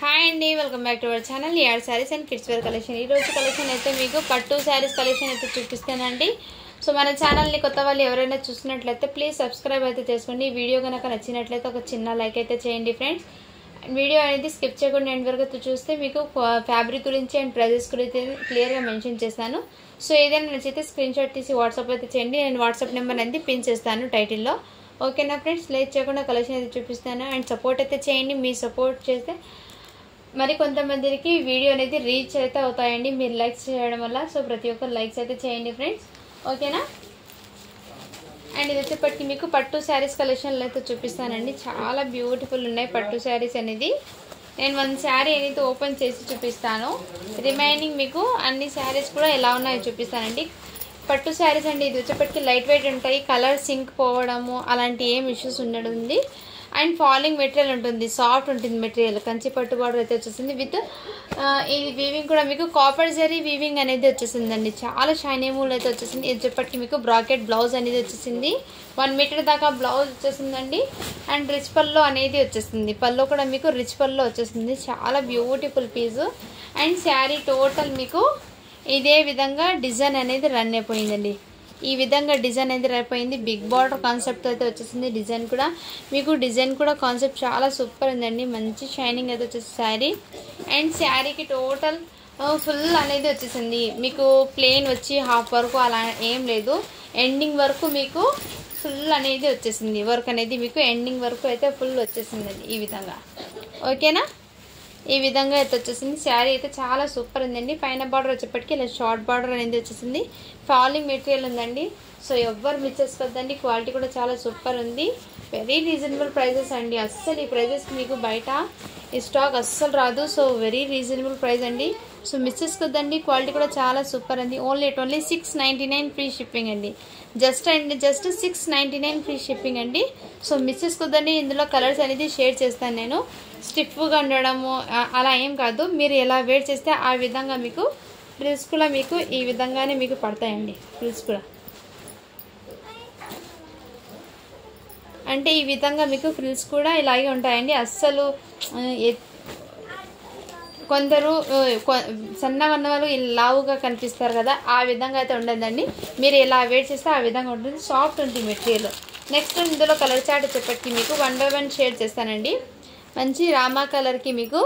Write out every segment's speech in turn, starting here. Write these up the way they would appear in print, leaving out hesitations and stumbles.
Hi అండి, welcome back to our channel యాడ్ sarees and kids wear collection. ఈ రోజు కలెక్షన్ అయితే మీకు పట్టు సారీస్ కలెక్షన్ అయితే చూపిస్తానండి. సో మన ఛానల్ని కొత్త వాళ్ళు ఎవరైనా చూసినట్లయితే ప్లీజ్ సబ్స్క్రైబ్ అయితే చేసుకోండి. ఈ వీడియో కనుక నచ్చినట్లయితే ఒక చిన్న లైక్ అయితే చేయండి ఫ్రెండ్స్. వీడియో అనేది స్కిప్ చేయకుండా ఎండ్ వరకు చూస్తే మీకు ఫ్యాబ్రిక్ గురించి అండ్ ప్రైజెస్ గురించి క్లియర్గా మెన్షన్ చేస్తాను. సో ఏదైనా నచ్చితే స్క్రీన్ షాట్ తీసి వాట్సాప్ అయితే చేయండి. నేను వాట్సాప్ నెంబర్ అనేది పిన్ చేస్తాను టైటిల్లో. ఓకేనా ఫ్రెండ్స్, లేట్ చేయకుండా కలెక్షన్ అయితే చూపిస్తాను. అండ్ సపోర్ట్ అయితే చేయండి. మీ సపోర్ట్ చేస్తే మరి కొంతమందికి వీడియో అనేది రీచ్ అయితే అవుతాయండి మీరు లైక్స్ చేయడం వల్ల. సో ప్రతి ఒక్కరు లైక్స్ అయితే చేయండి ఫ్రెండ్స్, ఓకేనా. అండ్ ఇది వచ్చేప్పటికి మీకు పట్టు శారీస్ కలెక్షన్లు అయితే చూపిస్తానండి. చాలా బ్యూటిఫుల్ ఉన్నాయి పట్టు శారీస్ అనేది. నేను వన్ శారీ అనేది ఓపెన్ చేసి చూపిస్తాను. రిమైనింగ్ మీకు అన్ని శారీస్ కూడా ఎలా ఉన్నాయో చూపిస్తానండి. పట్టు శారీస్ అండి, ఇది వచ్చేప్పటికి లైట్ వెయిట్ ఉంటాయి. కలర్ సింక్ పోవడము అలాంటి ఏం ఇష్యూస్ ఉండడం ఉంది. అండ్ ఫాలింగ్ మెటీరియల్ ఉంటుంది, సాఫ్ట్ ఉంటుంది మెటీరియల్. కంచి పట్టు బార్డర్ అయితే వచ్చేసింది విత్ ఇది వీవింగ్ కూడా మీకు కాపర్ జరీ వీవింగ్ అనేది వచ్చేసిందండి. చాలా షైనీ మూల్ అయితే వచ్చేసింది. ఇది చెప్పటికి మీకు బ్రాకెట్ బ్లౌజ్ అనేది వచ్చేసింది. 1 మీటర్ దాకా బ్లౌజ్ వచ్చేసిందండి. అండ్ రిచ్ పల్లో అనేది వచ్చేసింది. పల్లో కూడా మీకు రిచ్ పల్లో వచ్చేసింది. చాలా beautiful piece. And saree total మీకు ఇదే విధంగా డిజైన్ అనేది రన్ అయిపోయిందండి. ఈ విధంగా డిజైన్ అనేది అయిపోయింది. బిగ్ బార్డర్ కాన్సెప్ట్ అయితే వచ్చేసింది. డిజైన్ కూడా కాన్సెప్ట్ చాలా సూపర్ ఉందండి. మంచి షైనింగ్ అయితే వచ్చేసి శారీ. అండ్ శారీకి టోటల్ ఫుల్ అనేది వచ్చేసింది. మీకు ప్లెయిన్ వచ్చి హాఫ్ వరకు అలా ఏం లేదు, ఎండింగ్ వరకు మీకు ఫుల్ అనేది వచ్చేసింది. వర్క్ అనేది మీకు ఎండింగ్ వరకు అయితే ఫుల్ వచ్చేసిందండి ఈ విధంగా, ఓకేనా. ఈ విధంగా అయితే వచ్చేసింది. శారీ అయితే చాలా సూపర్ ఉందండి. పైన బార్డర్ వచ్చేప్పటికి ఇలా షార్ట్ బార్డర్ అనేది వచ్చేసింది. ఫాలింగ్ మెటీరియల్ ఉందండి. సో ఎవ్వరు మిస్ చేసుకోవద్దండి. క్వాలిటీ కూడా చాలా సూపర్ ఉంది. వెరీ రీజనబుల్ ప్రైజెస్ అండి. అస్సలు ఈ ప్రైజెస్కి మీకు బయట ఈ స్టాక్ అస్సలు రాదు. సో వెరీ రీజనబుల్ ప్రైస్ అండి. సో మిస్ చేసుకోవద్దండి. క్వాలిటీ కూడా చాలా సూపర్ అండి. ఓన్లీ 699 ఫ్రీ షిప్పింగ్ అండి. జస్ట్ 699 ఫ్రీ షిప్పింగ్ అండి. సో మిస్ చేసుకోవద్దండి. ఇందులో కలర్స్ అనేది షేర్ చేస్తాను నేను. స్టిఫ్గా ఉండడము అలా ఏం కాదు. మీరు ఎలా వేర్ చేస్తే ఆ విధంగా మీకు ఫ్రిల్స్ కూడా మీకు ఈ విధంగానే మీకు పడతాయండి. ఫ్రిల్స్ కూడా అంటే ఈ విధంగా మీకు ఫ్రిల్స్ కూడా ఇలాగే ఉంటాయండి. అస్సలు కొందరు సన్నగా ఉన్న వాళ్ళు లావుగా కనిపిస్తారు కదా, ఆ విధంగా అయితే ఉండదండి. మీరు ఎలా వేర్ చేస్తే ఆ విధంగా ఉంటుంది. సాఫ్ట్ ఉంటుంది మెటీరియల్. నెక్స్ట్ ఇందులో కలర్ చార్ట్ చెప్పట్టి మీకు 1 by 1 షేర్ చేస్తానండి. మంచి రామా కలర్కి మీకు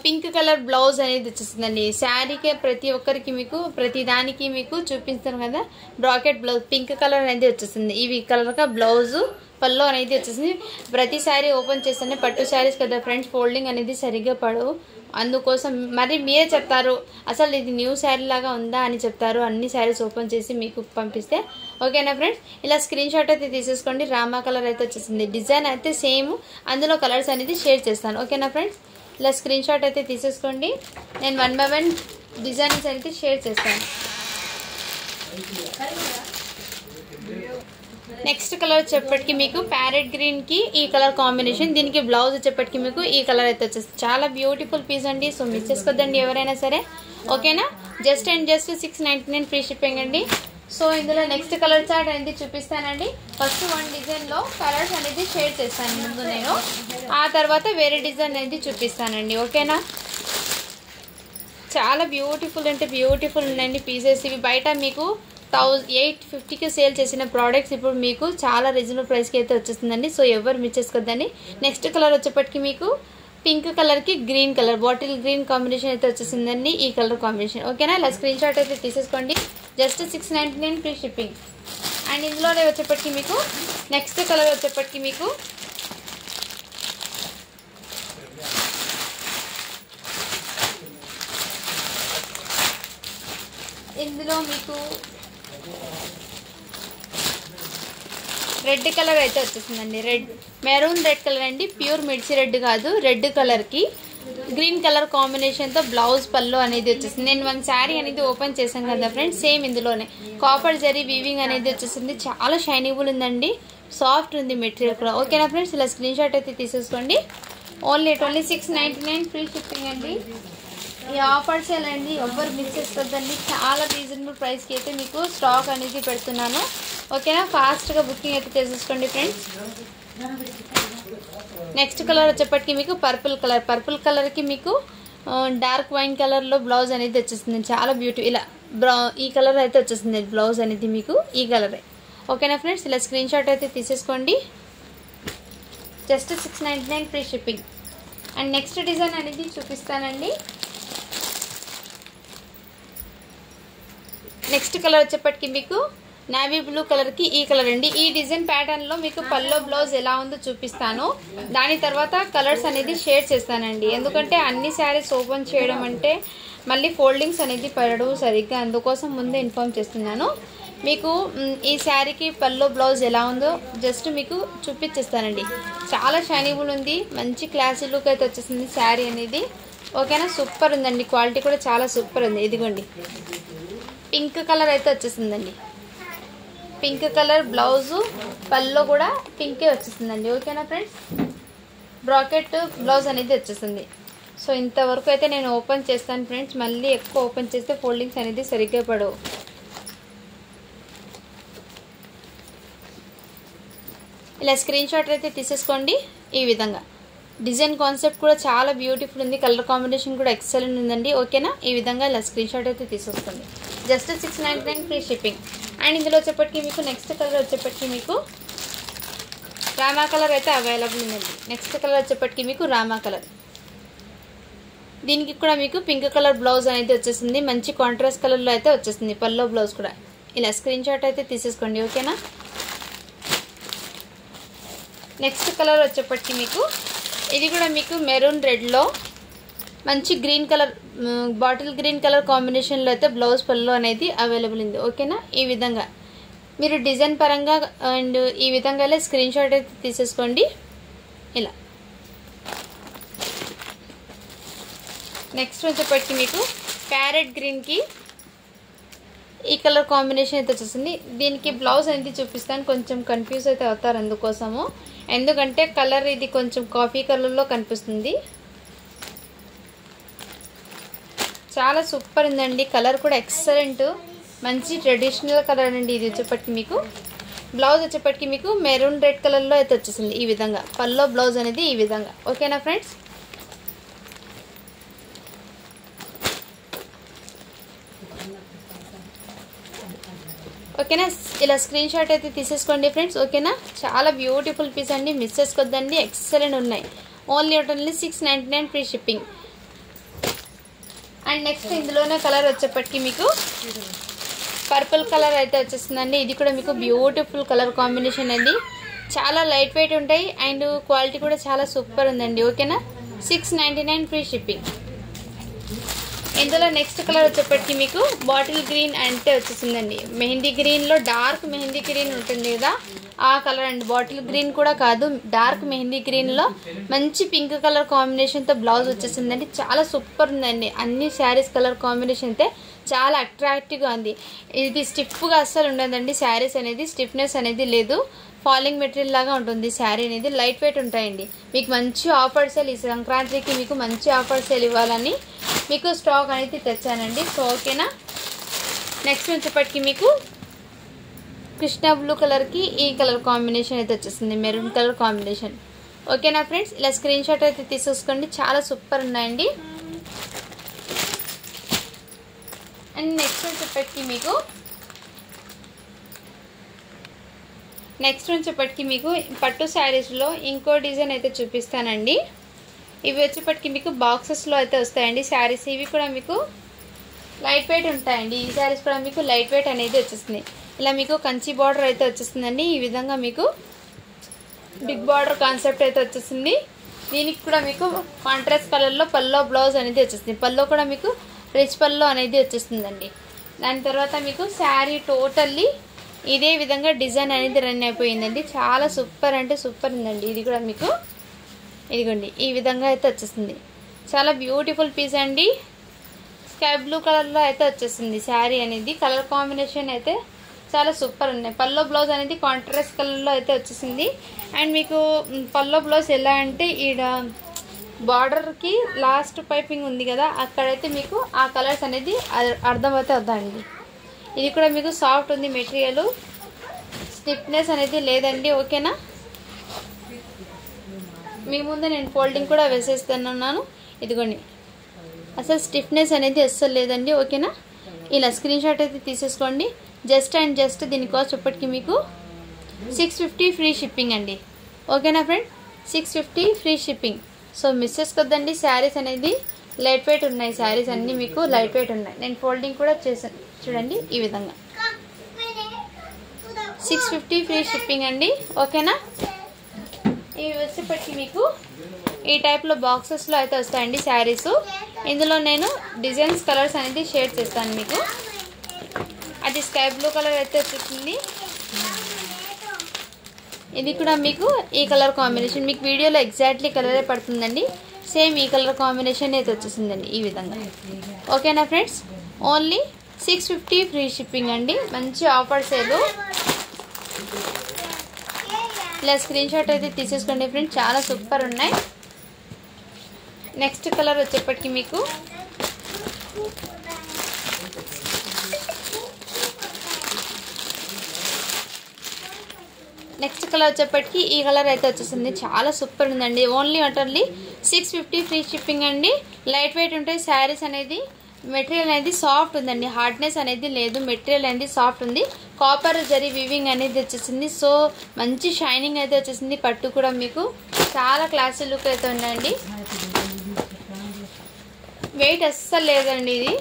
పింక్ కలర్ బ్లౌజ్ అనేది వచ్చేస్తుందండి. శారీకే ప్రతి ఒక్కరికి మీకు ప్రతి దానికి మీకు చూపిస్తాను కదా, బ్రాకెట్ బ్లౌజ్ పింక్ కలర్ అనేది వచ్చేస్తుంది. ఇవి కలర్గా బ్లౌజు పల్లో అనేది వచ్చేసింది. ప్రతి శారీ ఓపెన్ చేస్తేనే పట్టు శారీస్ కదా ఫ్రెండ్స్, ఫోల్డింగ్ అనేది సరిగ్గా పడవు. అందుకోసం మరి మీరే చెప్తారు అసలు ఇది న్యూ శారీ లాగా ఉందా అని చెప్తారు అన్ని శారీస్ ఓపెన్ చేసి మీకు పంపిస్తే, ఓకేనా ఫ్రెండ్స్. ఇలా స్క్రీన్ షాట్ అయితే తీసేసుకోండి. రామా కలర్ అయితే వచ్చేసింది. డిజైన్ అయితే సేమ్, అందులో కలర్స్ అనేది షేర్ చేస్తాను, ఓకేనా ఫ్రెండ్స్. ఇలా స్క్రీన్ షాట్ అయితే తీసేసుకోండి. నేను 1 by 1 డిజైన్స్ అయితే షేర్ చేస్తాను. నెక్స్ట్ కలర్ వచ్చేప్పటికి మీకు ప్యారెట్ గ్రీన్ కి ఈ కలర్ కాంబినేషన్. దీనికి బ్లౌజ్ వచ్చేప్పటికి మీకు ఈ కలర్ అయితే వచ్చేస్తుంది. చాలా బ్యూటిఫుల్ పీస్ అండి. సో మిస్ చేసుకోద్దండి ఎవరైనా సరే, ఓకేనా. జస్ట్ 699 ఫ్రీ షిప్పింగ్ అండి. సో ఇందులో నెక్స్ట్ కలర్ చార్ట్ అనేది చూపిస్తానండి. ఫస్ట్ 1 డిజైన్లో కలర్స్ అనేది షేర్ చేస్తాను ముందు నేను, ఆ తర్వాత వేరే డిజైన్ అనేది చూపిస్తానండి, ఓకేనా. చాలా బ్యూటిఫుల్ అంటే బ్యూటిఫుల్ ఉన్నాయండి పీసెస్. ఇవి బయట మీకు 850కి సేల్ చేసిన ప్రోడక్ట్స్ ఇప్పుడు మీకు చాలా రీజనబుల్ ప్రైస్కి అయితే వచ్చేస్తుందండి. సో ఎవరు మిస్ చేసుకోద్దండి. నెక్స్ట్ కలర్ వచ్చేప్పటికి మీకు పింక్ కలర్కి green colour bottle green combination అయితే వచ్చేసిందండి. ఈ కలర్ కాంబినేషన్, ఓకేనా. ఇలా స్క్రీన్ షాట్ అయితే తీసేసుకోండి. Just 699 free shipping. అండ్ ఇందులోనే వచ్చేప్పటికి మీకు నెక్స్ట్ కలర్ వచ్చేప్పటికి మీకు ఇందులో మీకు రెడ్ కలర్ అయితే వచ్చేసిందండి. మెరూన్ రెడ్ కలర్ అండి. ప్యూర్ మిర్చి రెడ్ కాదు, రెడ్ కలర్కి గ్రీన్ కలర్ కాంబినేషన్తో బ్లౌజ్ పల్లో అనేది వచ్చేసింది. నేను 1 శారీ అనేది ఓపెన్ చేశాను కదా ఫ్రెండ్స్, సేమ్ ఇందులోనే కాపర్ జరీ వీవింగ్ అనేది వచ్చేసింది. చాలా షైనీబుల్ ఉందండి, సాఫ్ట్ ఉంది మెటీరియల్ కూడా, ఓకేనా ఫ్రెండ్స్. ఇలా స్క్రీన్ షాట్ అయితే తీసేసుకోండి. ఓన్లీ 699 ఫ్రీ షిప్పింగ్ అండి. ఈ ఆఫర్స్ ఎలా అండి, ఎవ్వరు మిస్ చేసుకోవద్దండి. చాలా రీజనబుల్ ప్రైస్కి అయితే మీకు స్టాక్ అనేది పెడుతున్నాను, ఓకేనా. ఫాస్ట్గా బుకింగ్ అయితే చేసేసుకోండి ఫ్రెండ్స్. నెక్స్ట్ కలర్ వచ్చేప్పటికి మీకు పర్పుల్ కలర్కి మీకు డార్క్ వైన్ కలర్లో బ్లౌజ్ అనేది వచ్చేస్తుంది. చాలా బ్యూటీ. ఇలా ఈ కలర్ అయితే వచ్చేస్తుంది బ్లౌజ్ అనేది మీకు ఈ కలరే. ఓకేనా ఫ్రెండ్స్, ఇలా స్క్రీన్ షాట్ అయితే తీసేసుకోండి. Just 699 free shipping. And next design అనేది చూపిస్తానండి. నెక్స్ట్ కలర్ వచ్చేప్పటికి మీకు నావీ బ్లూ కలర్కి ఈ కలర్ అండి. ఈ డిజైన్ ప్యాటర్న్లో మీకు పల్లో బ్లౌజ్ ఎలా ఉందో చూపిస్తాను. దాని తర్వాత కలర్స్ అనేది షేర్ చేస్తానండి. ఎందుకంటే అన్ని శారీస్ ఓపెన్ చేయడం అంటే మళ్ళీ ఫోల్డింగ్స్ అనేది పడవు సరిగ్గా, అందుకోసం ముందే ఇన్ఫార్మ్ చేస్తున్నాను. మీకు ఈ శారీకి పల్లో బ్లౌజ్ ఎలా ఉందో జస్ట్ మీకు చూపించేస్తానండి. చాలా షైనింగ్ ఉంది, మంచి క్లాసీ లుక్ అయితే వచ్చేసింది శారీ అనేది. ఓకేనా, సూపర్ ఉందండి. క్వాలిటీ కూడా చాలా సూపర్ ఉంది. ఇదిగోండి పింక్ కలర్ అయితే వచ్చేసిందండి. పింక్ కలర్ బ్లౌజు, పల్లో కూడా పింకే వచ్చేసిందండి. ఓకేనా ఫ్రెండ్స్, బ్రాకెట్ బ్లౌజ్ అనేది వచ్చేసింది. సో ఇంతవరకు అయితే నేను ఓపెన్ చేస్తాను ఫ్రెండ్స్. మళ్ళీ ఎక్కువ ఓపెన్ చేస్తే ఫోల్డింగ్స్ అనేది సరిగ్గా పడవు. ఇలా స్క్రీన్ షాట్ అయితే తీసేసుకోండి. ఈ విధంగా డిజైన్ కాన్సెప్ట్ కూడా చాలా బ్యూటిఫుల్ ఉంది. కలర్ కాంబినేషన్ కూడా ఎక్సలెంట్ ఉందండి. ఓకేనా, ఈ విధంగా ఇలా స్క్రీన్ షాట్ అయితే తీసేసుకోండి. Just 699 free shipping. అండ్ ఇందులో వచ్చేప్పటికి మీకు నెక్స్ట్ కలర్ వచ్చేప్పటికి మీకు రామా కలర్ అయితే అవైలబుల్ ఉందండి. నెక్స్ట్ కలర్ వచ్చేప్పటికి మీకు రామా కలర్. దీనికి కూడా మీకు పింక్ కలర్ బ్లౌజ్ అనేది వచ్చేసింది. మంచి కాంట్రాస్ట్ కలర్లో అయితే వచ్చేసింది పల్లో బ్లౌజ్ కూడా. ఇలా స్క్రీన్ షాట్ అయితే తీసేసుకోండి. ఓకేనా, నెక్స్ట్ కలర్ వచ్చేప్పటికి మీకు ఇది కూడా మీకు మెరూన్ రెడ్లో మంచి green colour, bottle green colour కాంబినేషన్లో అయితే బ్లౌజ్ పల్లో అనేది అవైలబుల్ ఉంది. ఓకేనా, ఈ విధంగా మీరు డిజైన్ పరంగా అండ్ ఈ విధంగా ఇలా స్క్రీన్ షాట్ అయితే తీసేసుకోండి. ఇలా నెక్స్ట్ వచ్చేప్పటికి మీకు ప్యారెట్ గ్రీన్కి ఈ కలర్ కాంబినేషన్ అయితే వచ్చేసింది. దీనికి బ్లౌజ్ అనేది చూపిస్తాను. కొంచెం కన్ఫ్యూజ్ అయితే అవుతారు అందుకోసము, ఎందుకంటే కలర్ ఇది కొంచెం కాఫీ కలర్లో కనిపిస్తుంది. చాలా సూపర్ ఉందండి. కలర్ కూడా ఎక్సలెంట్, మంచి ట్రెడిషనల్ కలర్ అండి. ఇది వచ్చేప్పటికి మీకు బ్లౌజ్ వచ్చేప్పటికి మీకు మెరూన్ రెడ్ కలర్లో అయితే వచ్చేసింది. ఈ విధంగా పల్లో బ్లౌజ్ అనేది ఈ విధంగా. ఓకేనా ఫ్రెండ్స్, ఓకేనా, ఇలా స్క్రీన్ షాట్ అయితే తీసేసుకోండి ఫ్రెండ్స్. ఓకేనా, చాలా బ్యూటిఫుల్ పీస్ అండి, మిస్ చేసుకోవద్దండి. ఎక్సలెంట్ ఉన్నాయి. Only 699 free shipping. And next ఇందులోనే కలర్ వచ్చేప్పటికి మీకు పర్పుల్ కలర్ అయితే వచ్చేస్తుందండి. ఇది కూడా మీకు బ్యూటిఫుల్ కలర్ కాంబినేషన్ అండి. చాలా లైట్ వెయిట్ ఉంటాయి అండ్ క్వాలిటీ కూడా చాలా సూపర్ ఉందండి. ఓకేనా, 699 ఫ్రీ షిప్పింగ్. ఇందులో నెక్స్ట్ కలర్ వచ్చేప్పటికి మీకు బాటిల్ గ్రీన్ అంటే వచ్చేసిందండి. మెహందీ గ్రీన్లో డార్క్ మెహందీ గ్రీన్ ఉంటుంది కదా, ఆ కలర్ అండి. బాటిల్ గ్రీన్ కూడా కాదు, డార్క్ మెహందీ గ్రీన్లో మంచి పింక్ కలర్ కాంబినేషన్తో బ్లౌజ్ వచ్చేసిందండి. చాలా సూపర్ ఉందండి. అన్ని శారీస్ కలర్ కాంబినేషన్ అయితే చాలా అట్రాక్టివ్గా ఉంది. ఇది స్టిఫ్గా అస్సలు ఉండదండి. శారీస్ అనేది స్టిఫ్నెస్ అనేది లేదు, ఫాలింగ్ మెటీరియల్ లాగా ఉంటుంది శారీ అనేది. లైట్ వెయిట్ ఉంటాయండి. మీకు మంచి ఆఫర్ సేల్, ఈ సంక్రాంతికి మీకు మంచి ఆఫర్ సేల్ ఇవ్వాలని మీకు స్టాక్ అనేది తెచ్చానండి. సో ఓకేనా, నెక్స్ట్ వచ్చేప్పటికి మీకు కృష్ణ బ్లూ కలర్కి ఈ కలర్ కాంబినేషన్ అయితే వచ్చేసింది, మెరూన్ కలర్ కాంబినేషన్. ఓకేనా ఫ్రెండ్స్, ఇలా స్క్రీన్ షాట్ అయితే తీసేసుకోండి. చాలా సూపర్ ఉన్నాయండి. అండ్ నెక్స్ట్ వచ్చేప్పటికి మీకు పట్టు శారీస్లో ఇంకో డిజైన్ అయితే చూపిస్తానండి. ఇవి వచ్చేప్పటికి మీకు బాక్సెస్లో అయితే వస్తాయండి శారీస్. ఇవి కూడా మీకు లైట్ వెయిట్ ఉంటాయండి. ఈ శారీస్ కూడా మీకు లైట్ వెయిట్ అనేది వచ్చేస్తుంది. ఇలా మీకు కంచి బార్డర్ అయితే వచ్చేస్తుందండి. ఈ విధంగా మీకు బిగ్ బార్డర్ కాన్సెప్ట్ అయితే వచ్చేసింది. దీనికి కూడా మీకు కాంట్రాస్ట్ కలర్లో పల్లో బ్లౌజ్ అనేది వచ్చేస్తుంది. పల్లో కూడా మీకు రిచ్ పల్లో అనేది వచ్చేస్తుందండి. దాని తర్వాత మీకు శారీ టోటల్లీ ఇదే విధంగా డిజైన్ అనేది రన్ అయిపోయిందండి. చాలా సూపర్ అంటే సూపర్ ఉందండి. ఇది కూడా మీకు ఇదిగోండి ఈ విధంగా అయితే వచ్చేస్తుంది. చాలా బ్యూటిఫుల్ పీస్ అండి. స్కై బ్లూ కలర్లో అయితే వచ్చేస్తుంది శారీ అనేది. కలర్ కాంబినేషన్ అయితే చాలా సూపర్ ఉన్నాయి. పల్లో బ్లౌజ్ అనేది కాంట్రాస్ట్ కలర్లో అయితే వచ్చేసింది. అండ్ మీకు పల్లో బ్లౌజ్ ఎలా అంటే ఈడ బార్డర్కి లాస్ట్ పైపింగ్ ఉంది కదా, అక్కడైతే మీకు ఆ కలర్స్ అనేది అర్థమైతే వద్దండి. ఇది కూడా మీకు సాఫ్ట్ ఉంది మెటీరియల్, స్టిఫ్నెస్ అనేది లేదండి. ఓకేనా, మీ ముందే నేను ఫోల్డింగ్ కూడా వేసేస్తున్నాను. ఇదిగోండి, అసలు స్టిఫ్నెస్ అనేది అస్సలు లేదండి. ఓకేనా, ఇలా స్క్రీన్ షాట్ అయితే తీసేసుకోండి. జస్ట్ అండ్ జస్ట్ దీని కాస్ట్ ఇప్పటికి మీకు 650 ఫ్రీ షిప్పింగ్ అండి. ఓకేనా friend, 650 free shipping. So miss చేసుకోద్దండి. శారీస్ అనేది లైట్ వెయిట్ ఉన్నాయి. శారీస్ అన్నీ మీకు లైట్ వెయిట్ ఉన్నాయి. నేను ఫోల్డింగ్ కూడా చేశాను చూడండి ఈ విధంగా. 650 ఫ్రీ షిప్పింగ్ అండి. ఓకేనా, ఇవి వచ్చేప్పటికి మీకు ఈ టైప్లో బాక్సెస్లో అయితే వస్తాయండి శారీస్. ఇందులో నేను డిజైన్స్ కలర్స్ అనేది షేర్ చేస్తాను మీకు. అది స్కై బ్లూ కలర్ అయితే వచ్చేసింది. ఇది కూడా మీకు ఈ కలర్ కాంబినేషన్ మీకు వీడియోలో ఎగ్జాక్ట్లీ కలరే పడుతుందండి. సేమ్ ఈ కలర్ కాంబినేషన్ అయితే వచ్చేసిందండి ఈ విధంగా. ఓకేనా ఫ్రెండ్స్, ఓన్లీ 650 ఫ్రీ షిప్పింగ్ అండి. మంచి ఆఫర్ సేల్. ఇలా స్క్రీన్ షాట్ అయితే తీసేసుకోండి ఫ్రెండ్స్, చాలా సూపర్ ఉన్నాయి. నెక్స్ట్ కలర్ వచ్చేప్పటికి మీకు ఈ కలర్ అయితే వచ్చేసింది. చాలా సూపర్ ఉందండి. ఓన్లీ అటర్లీ 650 ఫ్రీ షిప్పింగ్ అండి. లైట్ వెయిట్ ఉంటాయి శారీస్ అనేది. మెటీరియల్ అనేది సాఫ్ట్ ఉందండి, హార్డ్నెస్ అనేది లేదు. మెటీరియల్ అనేది సాఫ్ట్ ఉంది. కాపర్ జరీ వీవింగ్ అనేది వచ్చేసింది. సో మంచి షైనింగ్ అయితే వచ్చేసింది. పట్టు కూడా మీకు చాలా క్లాసీ లుక్ అయితే ఉందండి. వెయిట్ అస్సలు లేదండి. ఇది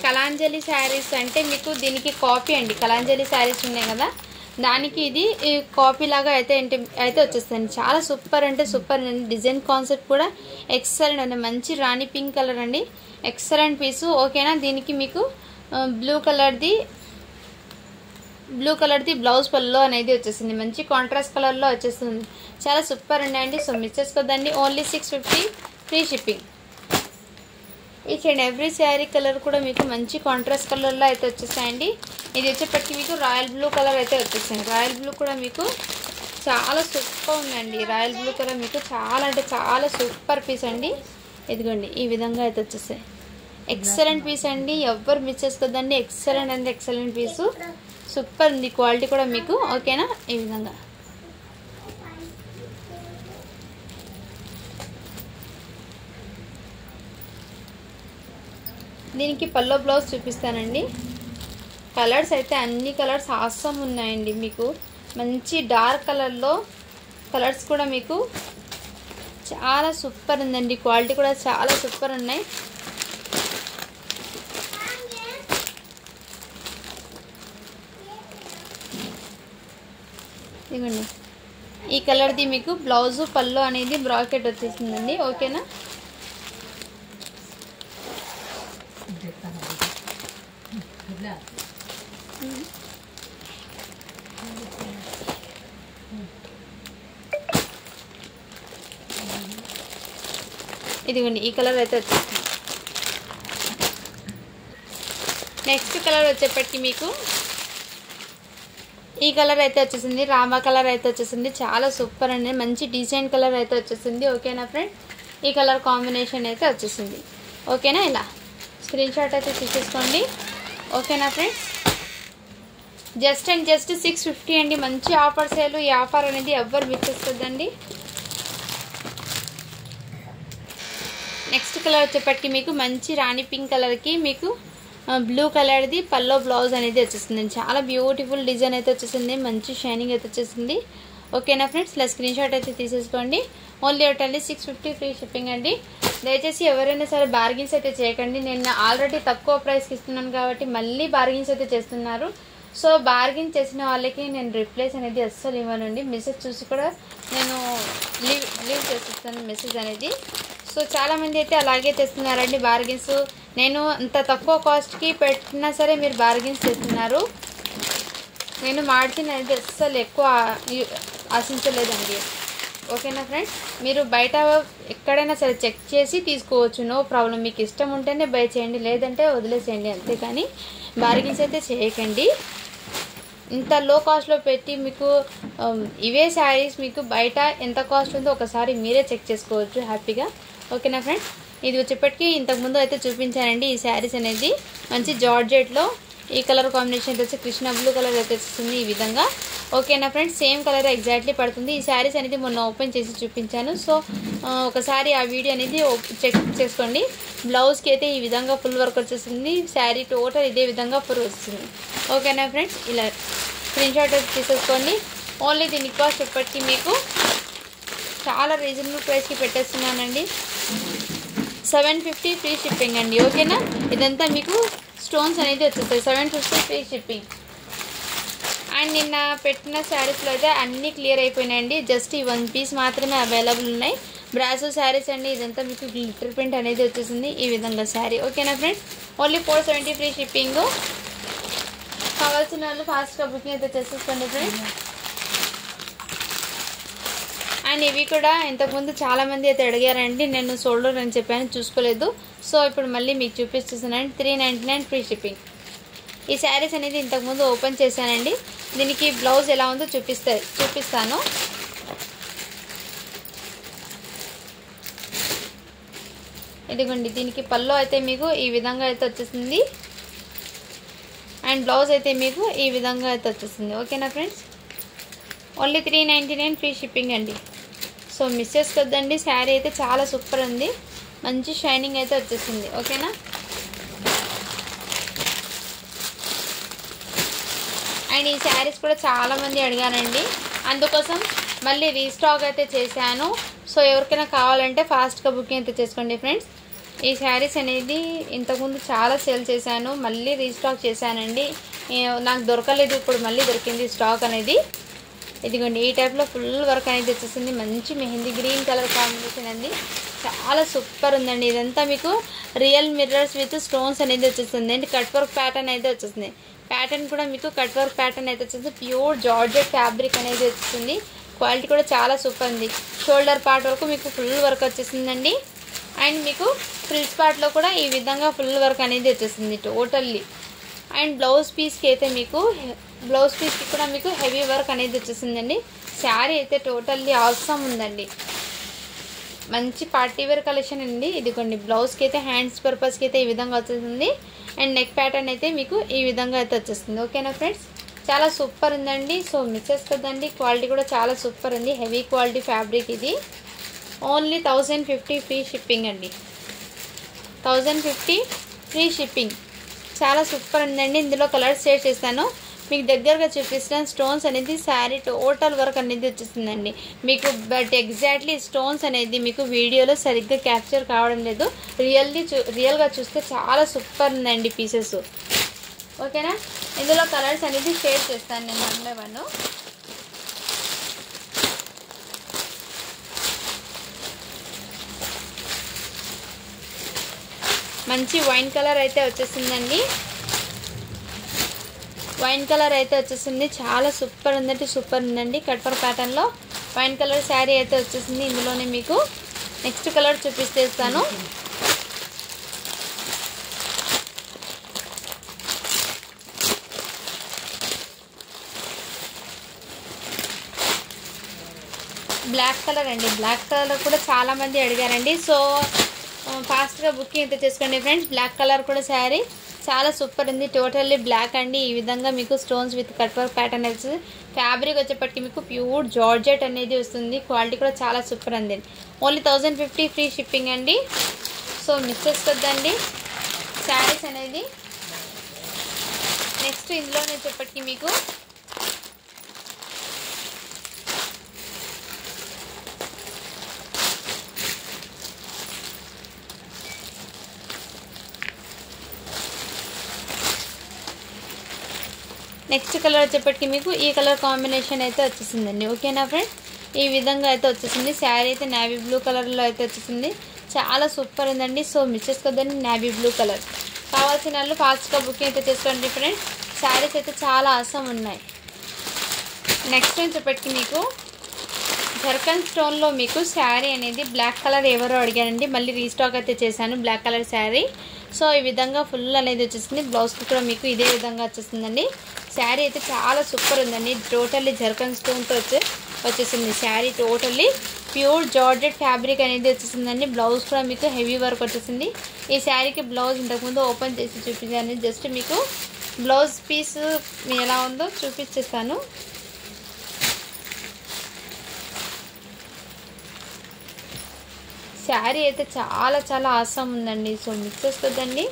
కలాంజలి శారీస్ అంటే మీకు దీనికి కాపీ అండి. కలాంజలి శారీస్ ఉన్నాయి కదా, దానికి ఇది కాపీ లాగా అయితే వచ్చేస్తుంది. చాలా సూపర్ అంటే సూపర్ అండి. డిజైన్ కాన్సెప్ట్ కూడా ఎక్సలెంట్ అండి. మంచి రాణి పింక్ కలర్ అండి, ఎక్సలెంట్ పీసు. ఓకేనా, దీనికి మీకు బ్లూ కలర్ది బ్లౌజ్ పళ్ళు అనేది వచ్చేసింది. మంచి కాంట్రాస్ట్ కలర్లో వచ్చేస్తుంది. చాలా సూపర్ అండి. సో మిస్ చేసుకోద్దండి. Only 650 free shipping. Each and every sari colour కూడా మీకు మంచి కాంట్రాస్ట్ కలర్లో అయితే వచ్చేసాయండి. ఇది వచ్చేప్పటికి మీకు రాయల్ బ్లూ కలర్ అయితే వచ్చేసింది. రాయల్ బ్లూ కూడా మీకు చాలా సూపర్ ఉందండి. రాయల్ బ్లూ కలర్ మీకు చాలా అంటే చాలా సూపర్ పీస్ అండి. ఇదిగోండి ఈ విధంగా అయితే వచ్చేసాయి. ఎక్సలెంట్ పీస్ అండి, ఎవ్వరు మిస్ చేసుకోద్దండి. ఎక్సలెంట్ అంటే ఎక్సలెంట్ పీసు. సూపర్ ఉంది క్వాలిటీ కూడా మీకు. ఓకేనా, ఈ విధంగా దీనికి పల్లో బ్లౌజ్ చూపిస్తానండి. కలర్స్ అయితే అన్ని కలర్స్ ఆసమ్ ఉన్నాయండి. మీకు మంచి డార్క్ కలర్లో కలర్స్ కూడా మీకు చాలా సూపర్ ఉందండి. క్వాలిటీ కూడా చాలా సూపర్ ఉన్నాయి. ఇదిగోండి ఈ కలర్ది మీకు బ్లౌజు పళ్ళు అనేది బ్రాకెట్ వచ్చేసిందండి. ఓకేనా, ఇదిగోండి ఈ కలర్ అయితే వచ్చేసింది. నెక్స్ట్ కలర్ వచ్చేప్పటికి మీకు ఈ కలర్ అయితే వచ్చేసింది. రామా కలర్ అయితే వచ్చేసింది. చాలా సూపర్ అండి. మంచి డిజైన్ కలర్ అయితే వచ్చేసింది. ఓకేనా ఫ్రెండ్, ఈ కలర్ కాంబినేషన్ అయితే వచ్చేసింది. ఓకేనా, ఇలా స్క్రీన్ షాట్ అయితే తీసేసుకోండి. ఓకేనా ఫ్రెండ్స్, జస్ట్ అండ్ జస్ట్ 650 అండి. మంచి ఆఫర్ సేల్. ఈ ఆఫర్ అనేది ఎవ్వరు మిస్ చేసుకోద్దండి. నెక్స్ట్ కలర్ వచ్చేప్పటికి మీకు మంచి రాణి పింక్ కలర్కి మీకు బ్లూ కలర్ది పల్లో బ్లౌజ్ అనేది వచ్చేసింది. చాలా బ్యూటిఫుల్ డిజైన్ అయితే వచ్చేసింది. మంచి షైనింగ్ అయితే వచ్చేసింది. ఓకేనా ఫ్రెండ్స్, ఇలా స్క్రీన్ షాట్ అయితే తీసేసుకోండి. ఓన్లీ ఒకటి 650 ఫ్రీ షిప్పింగ్ అండి. దయచేసి ఎవరైనా సరే బార్గెన్స్ అయితే చేయకండి. నేను ఆల్రెడీ తక్కువ ప్రైస్కి ఇస్తున్నాను కాబట్టి మళ్ళీ బార్గెన్స్ అయితే చేస్తున్నారు. సో బార్గెన్ చేసిన వాళ్ళకి నేను రిప్లేస్ అనేది అస్సలు ఇవ్వనండి. మెసేజ్ చూసి కూడా నేను లీవ్ చేసిస్తాను మెసేజ్ అనేది. సో చాలామంది అయితే అలాగే చేస్తున్నారండి బార్గెన్స్. నేను అంత తక్కువ కాస్ట్కి పెట్టినా సరే మీరు బార్గెన్స్ చేస్తున్నారు. నేను మార్జిన్ అనేది అస్సలు ఎక్కువ ఆశించలేదండి. ఓకేనా ఫ్రెండ్స్, మీరు బయట ఎక్కడైనా సరే చెక్ చేసి తీసుకోవచ్చు, నో ప్రాబ్లం. మీకు ఇష్టం ఉంటేనే బై చేయండి, లేదంటే వదిలేసేయండి. అంతేకాని బార్గెన్స్ అయితే చేయకండి. ఇంత లో కాస్ట్లో పెట్టి మీకు ఇవే శారీస్ మీకు బయట ఎంత కాస్ట్ ఉందో ఒకసారి మీరే చెక్ చేసుకోవచ్చు హ్యాపీగా. ఓకేనా ఫ్రెండ్స్, ఇది వచ్చేప్పటికి ఇంతకుముందు అయితే చూపించానండి. ఈ శారీస్ అనేది మంచి జార్జెట్లో ఈ కలర్ కాంబినేషన్ వచ్చి కృష్ణ బ్లూ కలర్ అయితే వస్తుంది ఈ విధంగా. ఓకేనా ఫ్రెండ్స్, సేమ్ కలర్ ఎగ్జాక్ట్లీ పడుతుంది. ఈ శారీస్ అనేది మొన్న ఓపెన్ చేసి చూపించాను. సో ఒకసారి ఆ వీడియో అనేది చెక్ చేసుకోండి. బ్లౌజ్కి అయితే ఈ విధంగా ఫుల్ వర్క్ వచ్చేస్తుంది. శారీ టోటల్ ఇదే విధంగా ఫుల్ వస్తుంది. ఓకేనా ఫ్రెండ్స్, ఇలా స్క్రీన్ షాట్ తీసేసుకోండి. ఓన్లీ దీని కాస్ట్ ఇప్పటికీ మీకు చాలా రీజనబుల్ ప్రైస్కి పెట్టేస్తున్నానండి. 750 ఫ్రీ షిప్పింగ్ అండి. ఓకేనా, ఇదంతా మీకు స్టోన్స్ అనేది వచ్చేస్తాయి. 750 ఫ్రీ షిప్పింగ్. అండ్ నిన్న పెట్టిన శారీస్లో అయితే అన్నీ క్లియర్ అయిపోయినాయండి. జస్ట్ ఈ 1 పీస్ మాత్రమే అవైలబుల్ ఉన్నాయి. బ్రాసో శారీస్ అండి. ఇదంతా మీకు గ్లిటర్ ప్రింట్ అనేది వచ్చేసింది ఈ విధంగా శారీ. ఓకేనా ఫ్రెండ్స్, ఓన్లీ 470 ఫ్రీ షిప్పింగ్. కావాల్సిన వాళ్ళు ఫాస్ట్గా బుకింగ్ అయితే చేసేసుకోండి ఫ్రెండ్స్. అండ్ ఇవి కూడా ఇంతకుముందు చాలామంది అయితే అడిగారండి. నేను షోల్డర్ అని చెప్పాను, చూసుకోలేదు. సో ఇప్పుడు మళ్ళీ మీకు చూపిస్తున్నాను. 399 ఫ్రీ షిప్పింగ్. ఈ శారీస్ అనేది ఇంతకుముందు ఓపెన్ చేశానండి. దీనికి బ్లౌజ్ ఎలా ఉందో చూపిస్తాను. ఇదిగోండి, దీనికి పల్లో అయితే మీకు ఈ విధంగా అయితే వచ్చేసింది. అండ్ బ్లౌజ్ అయితే మీకు ఈ విధంగా అయితే వచ్చేసింది. ఓకేనా ఫ్రెండ్స్, ఓన్లీ 399 ఫ్రీ షిప్పింగ్ అండి. సో మిస్ చేసుకోవద్దండి. శారీ అయితే చాలా సూపర్ ఉంది. మంచి షైనింగ్ అయితే వచ్చేసింది. ఓకేనా, అండ్ ఈ శారీస్ కూడా చాలామంది అడిగారండి. అందుకోసం మళ్ళీ రీస్టాక్ అయితే చేశాను. సో ఎవరికైనా కావాలంటే ఫాస్ట్గా బుకింగ్ అయితే చేసుకోండి ఫ్రెండ్స్. ఈ శారీస్ అనేది ఇంతకుముందు చాలా సేల్ చేశాను, మళ్ళీ రీస్టాక్ చేశానండి. నాకు దొరకలేదు, ఇప్పుడు మళ్ళీ దొరికింది స్టాక్ అనేది. ఇదిగోండి, ఈ టైప్లో ఫుల్ వర్క్ అనేది వచ్చేసింది. మంచి మెహందీ గ్రీన్ కలర్ కాంబినేషన్ అండి. చాలా సూపర్ ఉందండి. ఇదంతా మీకు రియల్ మిర్రర్స్ విత్ స్టోన్స్ అనేది వచ్చేస్తుంది. అండ్ కట్ వర్క్ ప్యాటర్న్ అయితే వచ్చేస్తుంది. ప్యాటర్న్ కూడా మీకు కట్ వర్క్ ప్యాటర్న్ అయితే వచ్చేసి ప్యూర్ జార్జెట్ ఫ్యాబ్రిక్ అనేది వచ్చేసింది. క్వాలిటీ కూడా చాలా సూపర్ ఉంది. షోల్డర్ పార్ట్ వరకు మీకు ఫుల్ వర్క్ వచ్చేసిందండి. అండ్ మీకు ఫ్రిల్స్ పార్ట్లో కూడా ఈ విధంగా ఫుల్ వర్క్ అనేది వచ్చేసింది టోటల్లీ. అండ్ బ్లౌజ్ పీస్కి అయితే మీకు కూడా మీకు హెవీ వర్క్ అనేది వచ్చేసిందండి. శారీ అయితే టోటల్లీ ఆసమ్ ఉందండి. మంచి పార్టీ వేర్ కలెక్షన్ అండి. ఇదిగోండి, బ్లౌజ్కి అయితే హ్యాండ్స్ పర్పస్కి అయితే ఈ విధంగా వచ్చేసింది. అండ్ నెక్ ప్యాటర్న్ అయితే మీకు ఈ విధంగా అయితే వచ్చేస్తుంది. ఓకేనా ఫ్రెండ్స్, చాలా సూపర్ ఉందండి. So miss చేసుకోద్దండి. క్వాలిటీ కూడా చాలా సూపర్ ఉంది. హెవీ క్వాలిటీ ఫ్యాబ్రిక్ ఇది. ఓన్లీ 1050 ఫ్రీ షిప్పింగ్ అండి. 1050 ఫ్రీ షిప్పింగ్. చాలా సూపర్ ఉందండి. ఇందులో కలర్స్ షేర్ చేస్తాను, మీకు దగ్గరగా చూపిస్తాను. స్టోన్స్ అనేది శారీ టోటల్ వర్క్ అనేది వచ్చేసిందండి మీకు. బట్ ఎగ్జాక్ట్లీ స్టోన్స్ అనేది మీకు వీడియోలో సరిగ్గా క్యాప్చర్ కావడం లేదు. రియల్గా చూస్తే చాలా సూపర్ ఉందండి పీసెస్. ఓకేనా, ఇందులో కలర్స్ అనేది షేర్ చేస్తాను నేను 1 by 1. మంచి వైన్ కలర్ అయితే వచ్చేసిందండి. వైన్ కలర్ అయితే వచ్చేసింది. చాలా సూపర్ ఉందంటే సూపర్ ఉందండి. కట్ వర్క్ ప్యాటర్న్లో వైన్ కలర్ శారీ అయితే వచ్చేసింది. ఇందులోనే మీకు నెక్స్ట్ కలర్ చూపిస్తేస్తాను. బ్లాక్ కలర్ అండి. బ్లాక్ కలర్ కూడా చాలామంది అడిగారండి. సో ఫాస్ట్గా బుకింగ్ అయితే చేసుకోండి ఫ్రెండ్స్. బ్లాక్ కలర్ కూడా శారీ చాలా సూపర్ ఉంది. టోటల్లీ బ్లాక్ అండి. ఈ విధంగా మీకు stones with cut work pattern వస్తుంది. ఫ్యాబ్రిక్ వచ్చేప్పటికి మీకు ప్యూర్ జార్జెట్ అనేది వస్తుంది. క్వాలిటీ కూడా చాలా సూపర్ ఉంది. ఓన్లీ 1050 ఫ్రీ షిప్పింగ్ అండి. సో మిస్ చేసుకోద్దండి శారీస్ అనేది. నెక్స్ట్ ఇందులోనే వచ్చేప్పటికి మీకు నెక్స్ట్ కలర్ వచ్చేప్పటికి మీకు ఈ కలర్ కాంబినేషన్ అయితే వచ్చేసిందండి. ఓకేనా ఫ్రెండ్స్, ఈ విధంగా అయితే వచ్చేసింది. శారీ అయితే నేవీ బ్లూ కలర్లో అయితే వచ్చేసింది. చాలా సూపర్ ఉందండి. సో మిస్ చేసుకోద్దండి. నేవీ బ్లూ కలర్ కావాల్సిన వాళ్ళు ఫాస్ట్గా బుకింగ్ అయితే చేసుకోండి ఫ్రెండ్స్. శారీస్ అయితే చాలా అవసరం ఉన్నాయి. నెక్స్ట్ వచ్చేప్పటికి మీకు జర్కన్ స్టోన్లో మీకు శారీ అనేది బ్లాక్ కలర్ ఎవరో అడిగారండి. మళ్ళీ రీస్టాక్ అయితే చేశాను బ్లాక్ కలర్ శారీ. సో ఈ విధంగా ఫుల్ అనేది వచ్చేసింది. బ్లౌజ్కి కూడా మీకు ఇదే విధంగా వచ్చేసిందండి. శారీ అయితే చాలా సూపర్ ఉందండి. టోటల్లీ జర్కన్ స్టోన్తో వచ్చేసింది sari. Totally pure georgette fabric అనేది వచ్చేసిందండి. బ్లౌజ్ కూడా మీకు హెవీ వర్క్ వచ్చేసింది. ఈ శారీకి బ్లౌజ్ ఇంతకుముందు ఓపెన్ చేసి చూపించాను. జస్ట్ మీకు బ్లౌజ్ పీస్ ఎలా ఉందో చూపించేస్తాను. శారీ అయితే చాలా చాలా ఆసం ఉందండి. సో మిస్ చేసుకోవద్దండి.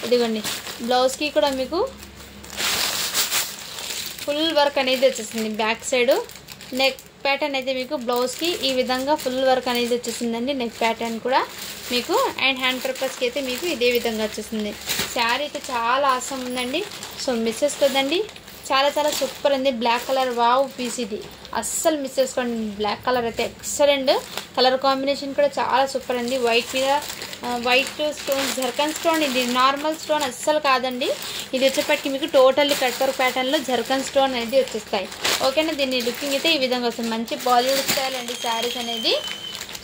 ఇదిగోండి బ్లౌజ్కి కూడా మీకు ఫుల్ వర్క్ అనేది వచ్చేసింది. బ్యాక్ సైడ్ నెక్ ప్యాటర్న్ అయితే మీకు బ్లౌజ్కి ఈ విధంగా ఫుల్ వర్క్ అనేది వచ్చేసిందండి. నెక్ ప్యాటర్న్ కూడా మీకు అండ్ హ్యాండ్ పర్పస్కి అయితే మీకు ఇదే విధంగా వచ్చేసింది. శారీ అయితే చాలా ఆసం ఉందండి. సో మిస్ చేసుకోదండి. చాలా చాలా సూపర్ ఉంది. బ్లాక్ కలర్ వావ్ పీస్ ఇది అస్సలు మిస్ చేసుకోండి. బ్లాక్ కలర్ అయితే ఎక్సలెంట్ కలర్ కాంబినేషన్ కూడా చాలా సూపర్ ఉంది. వైట్ మీద వైట్ స్టోన్ జర్కన్ స్టోన్, ఇది నార్మల్ స్టోన్ అస్సలు కాదండి. ఇది వచ్చేప్పటికి మీకు టోటల్లీ కట్ వర్క్ ప్యాటర్న్లో జర్కన్ స్టోన్ అనేది వచ్చేస్తాయి. ఓకేనా, దీన్ని లుకింగ్ అయితే ఈ విధంగా వస్తుంది. మంచి బాలీవుడ్ స్టైల్ అండి శారీస్ అనేది.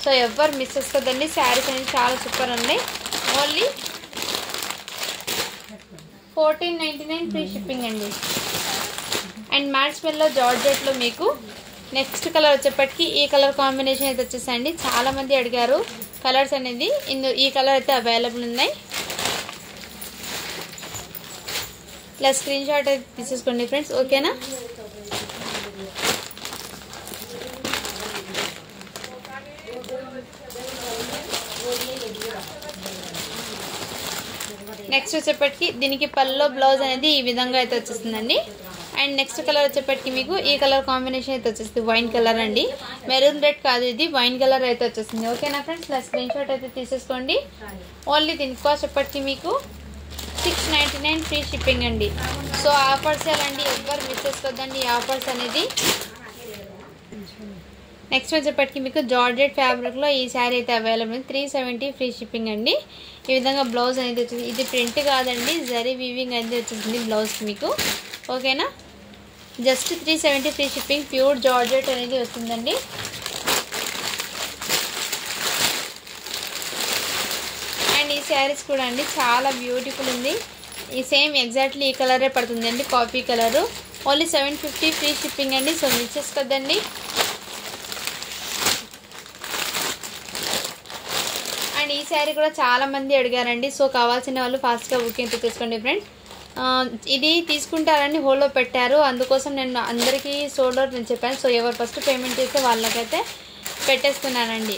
సో ఎవరు మిస్ చేసుకోదండి. శారీస్ అనేది చాలా సూపర్ ఉన్నాయి. ఓన్లీ 1499 ఫ్రీ షిప్పింగ్ అండి. అండ్ మ్యాట్ స్మెల్లో జార్జెట్లో మీకు నెక్స్ట్ కలర్ వచ్చేప్పటికి ఈ కలర్ కాంబినేషన్ అయితే వచ్చేసండి. చాలా మంది అడిగారు కలర్స్ అనేది. ఈ కలర్ అయితే అవైలబుల్ ఉన్నాయి. ఇలా స్క్రీన్ షాట్ అయితే తీసేసుకోండి ఫ్రెండ్స్. ఓకేనా, నెక్స్ట్ వచ్చేప్పటికి దీనికి పల్లో బ్లౌజ్ అనేది ఈ విధంగా అయితే వచ్చేస్తుందండి. అండ్ నెక్స్ట్ కలర్ వచ్చేప్పటికి మీకు ఈ కలర్ కాంబినేషన్ అయితే వచ్చేస్తుంది. వైన్ కలర్ అండి, మెరూన్ రెడ్ కాదు, ఇది వైన్ కలర్ అయితే వచ్చేస్తుంది. ఓకేనా ఫ్రెండ్స్, ఇలా స్క్రీన్ షాట్ అయితే తీసేసుకోండి. ఓన్లీ దీనికి కాస్ట్ చెప్పటికి మీకు 699 ఫ్రీ షిప్పింగ్ అండి. సో ఆఫర్స్ అండి, ఎవ్వరు మిస్ చేసుకోవద్దండి ఆఫర్స్ అనేది. నెక్స్ట్ వచ్చేప్పటికి మీకు జార్జెట్ ఫ్యాబ్రిక్లో ఈ శారీ అయితే అవైలబుల్ 370 ఫ్రీ షిప్పింగ్ అండి. ఈ విధంగా బ్లౌజ్ అనేది వచ్చింది. ఇది ప్రింట్ కాదండి, జరీ వీవింగ్ అనేది వచ్చేసింది బ్లౌజ్కి మీకు. ఓకేనా, just 370 free shipping. Pure georgette అనేది వస్తుందండి. అండ్ ఈ శారీస్ కూడా అండి చాలా బ్యూటిఫుల్ ఉంది. ఈ సేమ్ ఎగ్జాక్ట్లీ ఈ కలరే పడుతుందండి, coffee colour. Only 750 free shipping అండి. సో మిస్ చేసుకోవద్దండి. అండ్ ఈ శారీ కూడా చాలా మంది అడిగారండి. సో కావాల్సిన వాళ్ళు ఫాస్ట్గా బుకింగ్ తీసుకోండి ఫ్రెండ్. ఇది తీసుకుంటారని హోల్డ్లో పెట్టారు, అందుకోసం నేను అందరికీ సోల్డ్ అవుట్ నేను చెప్పాను. సో ఎవరు ఫస్ట్ పేమెంట్ చేస్తే వాళ్ళకైతే పెట్టేస్తున్నానండి.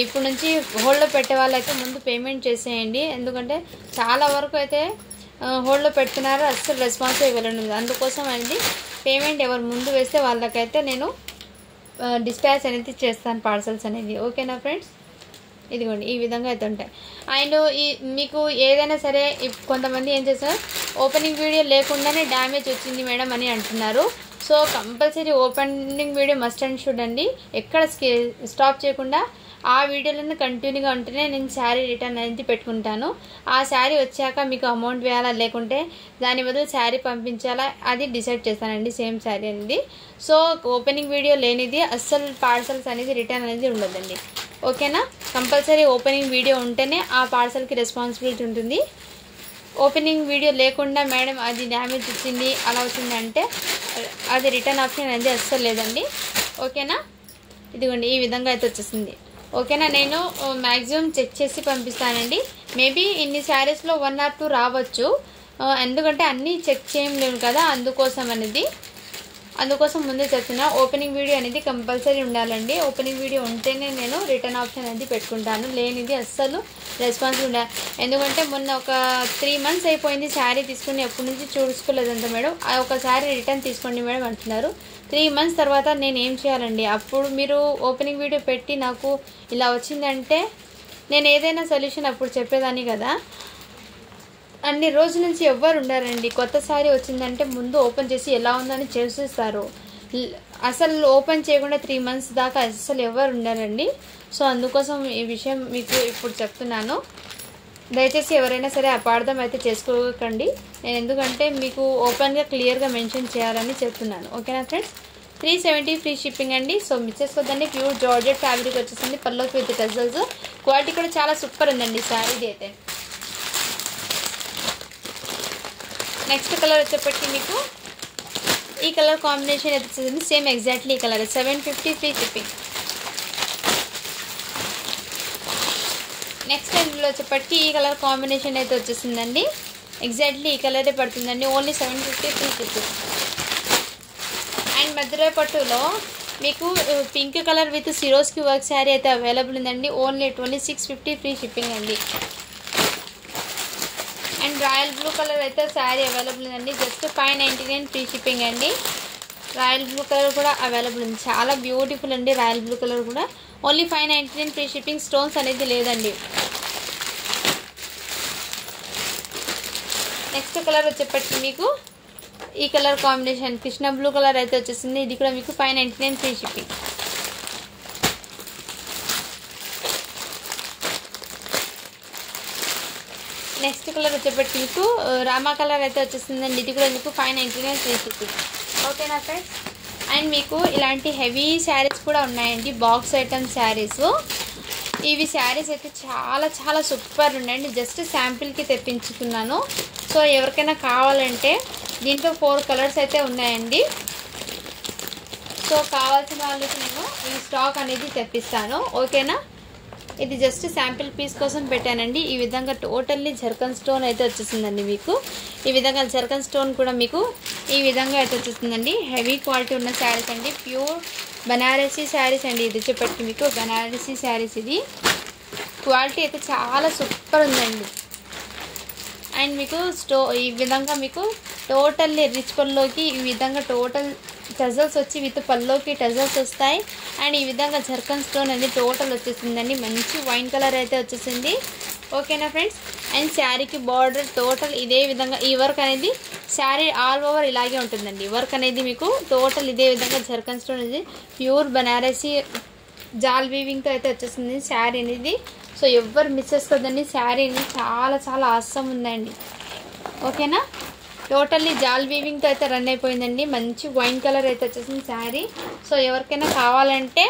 ఇప్పుడు నుంచి హోల్డ్లో పెట్టే వాళ్ళైతే ముందు పేమెంట్ చేసేయండి. ఎందుకంటే చాలా వరకు అయితే హోల్డ్లో పెడుతున్నారు, అస్సలు రెస్పాన్స్ ఇవ్వలేదు. అందుకోసం అనేది పేమెంట్ ఎవరు ముందు వేస్తే వాళ్ళకైతే నేను డిస్పాచ్ అనేది చేస్తాను పార్సల్స్ అనేది. ఓకేనా ఫ్రెండ్స్, ఇదిగోండి ఈ విధంగా అయితే ఉంటాయి. అండ్ మీకు ఏదైనా సరే కొంతమంది ఏం చేస్తారు, ఓపెనింగ్ వీడియో లేకుండానే డ్యామేజ్ వచ్చింది మేడం అని అంటున్నారు. So compulsory opening video must and should అండి. ఎక్కడ స్టాప్ చేయకుండా ఆ వీడియోలను కంటిన్యూగా ఉంటేనే నేను శారీ రిటర్న్ అనేది పెట్టుకుంటాను. ఆ శారీ వచ్చాక మీకు అమౌంట్ వేయాలా లేకుంటే దాని బదులు శారీ పంపించాలా అది డిసైడ్ చేస్తానండి, సేమ్ శారీ అనేది. సో ఓపెనింగ్ వీడియో లేనిది అస్సలు పార్సల్స్ అనేది రిటర్న్ అనేది ఉండదండి. ఓకేనా, కంపల్సరీ ఓపెనింగ్ వీడియో ఉంటేనే ఆ పార్సల్కి రెస్పాన్సిబిలిటీ ఉంటుంది. ఓపెనింగ్ వీడియో లేకుండా మేడం అది డ్యామేజ్ వచ్చింది అలా వచ్చింది అంటే అది రిటర్న్ ఆప్షన్ అనేది అస్సలు లేదండి. ఓకేనా, ఇదిగోండి ఈ విధంగా అయితే వచ్చేసింది. ఓకేనా, నేను మ్యాక్సిమం చెక్ చేసి పంపిస్తానండి. మేబీ ఇన్ని శారీస్లో 1 or 2 రావచ్చు, ఎందుకంటే అన్నీ చెక్ చేయలేము కదా, అందుకోసం ముందే చెప్తున్నా. ఓపెనింగ్ వీడియో అనేది కంపల్సరీ ఉండాలండి. ఓపెనింగ్ వీడియో ఉంటేనే నేను రిటర్న్ ఆప్షన్ అనేది పెట్టుకుంటాను, లేనిది అస్సలు రెస్పాన్స్ ఉండాలి. ఎందుకంటే మొన్న ఒక 3 months అయిపోయింది శారీ తీసుకుని, ఎప్పటి నుంచి చూసుకోలేదంట మేడం. ఒక శారీ రిటర్న్ తీసుకోండి మేడం అంటున్నారు. 3 months తర్వాత నేను ఏం చేయాలండి? అప్పుడు మీరు ఓపెనింగ్ వీడియో పెట్టి నాకు ఇలా వచ్చిందంటే నేను ఏదైనా సొల్యూషన్ అప్పుడు చెప్పేదాన్ని కదా. అన్ని రోజుల నుంచి ఎవ్వరు ఉండారండి. కొత్త శారీ వచ్చిందంటే ముందు ఓపెన్ చేసి ఎలా ఉందని చేసేస్తారు. అసలు ఓపెన్ చేయకుండా 3 months దాకా అసలు ఎవరు ఉండారండి. సో అందుకోసం ఈ విషయం మీకు ఇప్పుడు చెప్తున్నాను. దయచేసి ఎవరైనా సరే అపార్థం అయితే చేసుకోకండి. నేను ఎందుకంటే మీకు ఓపెన్గా క్లియర్గా మెన్షన్ చేయాలని చెప్తున్నాను. ఓకేనా ఫ్రెండ్స్, 370 ఫ్రీ షిప్పింగ్ అండి. సో మిస్ చేసుకోవద్దండి. ప్యూర్ జార్జెట్ ఫ్యాబ్రిక్ వచ్చేసింది, పల్లోకి విత్ టజల్స్. క్వాలిటీ కూడా చాలా సూపర్ ఉందండి శారీది అయితే. నెక్స్ట్ కలర్ వచ్చేప్పటికి మీకు ఈ కలర్ కాంబినేషన్ అయితే వచ్చేసింది సేమ్ ఎగ్జాక్ట్లీ ఈ కలర్ 750 ఫ్రీ షిప్పింగ్. నెక్స్ట్ ఇందులో వచ్చేప్పటికి ఈ కలర్ కాంబినేషన్ అయితే వచ్చేసిందండి. ఎగ్జాక్ట్లీ ఈ కలరే పడుతుందండి. Only 750 free shipping. And Madurai పట్టులో మీకు pink colour with Swarovski work sari అయితే అవైలబుల్ ఉందండి. ఓన్లీ 2650 ఫ్రీ షిప్పింగ్ అండి. అండ్ రాయల్ బ్లూ కలర్ అయితే శారీ అవైలబుల్ ఉందండి. జస్ట్ 599 ఫ్రీ షిప్పింగ్ అండి. రాయల్ బ్లూ కలర్ కూడా అవైలబుల్ ఉంది. చాలా బ్యూటిఫుల్ అండి రాయల్ బ్లూ కలర్ కూడా. Only 599 free shipping. స్టోన్స్ అనేది లేదండి. నెక్స్ట్ కలర్ వచ్చేప్పటికి మీకు ఈ colour combination Krishna blue colour అయితే వచ్చేసింది. ఇది కూడా మీకు 599 ఫ్రీ షిప్పింగ్. నెక్స్ట్ కలర్ వచ్చేప్పటికి మీకు రామా కలర్ అయితే వచ్చేసిందండి. ఇది కూడా మీకు 599 ఫ్రీ షిప్పింగ్. ఓకేనా ఫ్రెండ్స్. అండ్ మీకు ఇలాంటి హెవీ శారీస్ కూడా ఉన్నాయండి. Box item saris. ఇవి శారీస్ అయితే చాలా చాలా సూపర్ ఉన్నాయండి. జస్ట్ శాంపిల్కి తెప్పించుకున్నాను. సో ఎవరికైనా కావాలంటే దీంట్లో 4 కలర్స్ అయితే ఉన్నాయండి. సో కావాల్సిన వాళ్ళకి నేను ఈ స్టాక్ అనేది తెప్పిస్తాను. ఓకేనా. ఇది జస్ట్ శాంపిల్ పీస్ కోసం పెట్టానండి. ఈ విధంగా టోటల్లీ జర్కన్ స్టోన్ అయితే వచ్చేసిందండి. మీకు ఈ విధంగా జర్కన్ స్టోన్ కూడా మీకు ఈ విధంగా అయితే వచ్చేసిందండి. హెవీ క్వాలిటీ ఉన్న శారీస్ అండి. ప్యూర్ బనారసీ శారీస్ అండి. ఇది వచ్చేప్పటికి మీకు బనారసీ శారీస్. ఇది క్వాలిటీ అయితే చాలా సూపర్ ఉందండి. అండ్ మీకు ఈ విధంగా మీకు టోటల్లీ రిచ్ పల్లోకి ఈ విధంగా టోటల్ టజల్స్ వచ్చి విత్ పల్లోకి టజల్స్ వస్తాయి. అండ్ ఈ విధంగా జర్కన్ స్టోన్ అనేది టోటల్ వచ్చేసిందండి. మంచి వైన్ కలర్ అయితే వచ్చేసింది. ఓకేనా ఫ్రెండ్స్. అండ్ శారీకి బార్డర్ టోటల్ ఇదే విధంగా ఈ వర్క్ అనేది శారీ ఆల్ ఓవర్ ఇలాగే ఉంటుందండి. వర్క్ అనేది మీకు టోటల్ ఇదే విధంగా జర్కన్ స్టోన్ అనేది ప్యూర్ బనారసీ జాల్ వీవింగ్తో అయితే వచ్చేసింది శారీ అనేది. సో ఎవ్వరు మిస్ చేసుకోదండి. శారీ అనేది చాలా చాలా ఆసం ఉందండి. ఓకేనా. టోటల్లీ జాల్ వీవింగ్తో అయితే రన్ అయిపోయిందండి. మంచి వైన్ కలర్ అయితే వచ్చేసింది శారీ. సో ఎవరికైనా కావాలంటే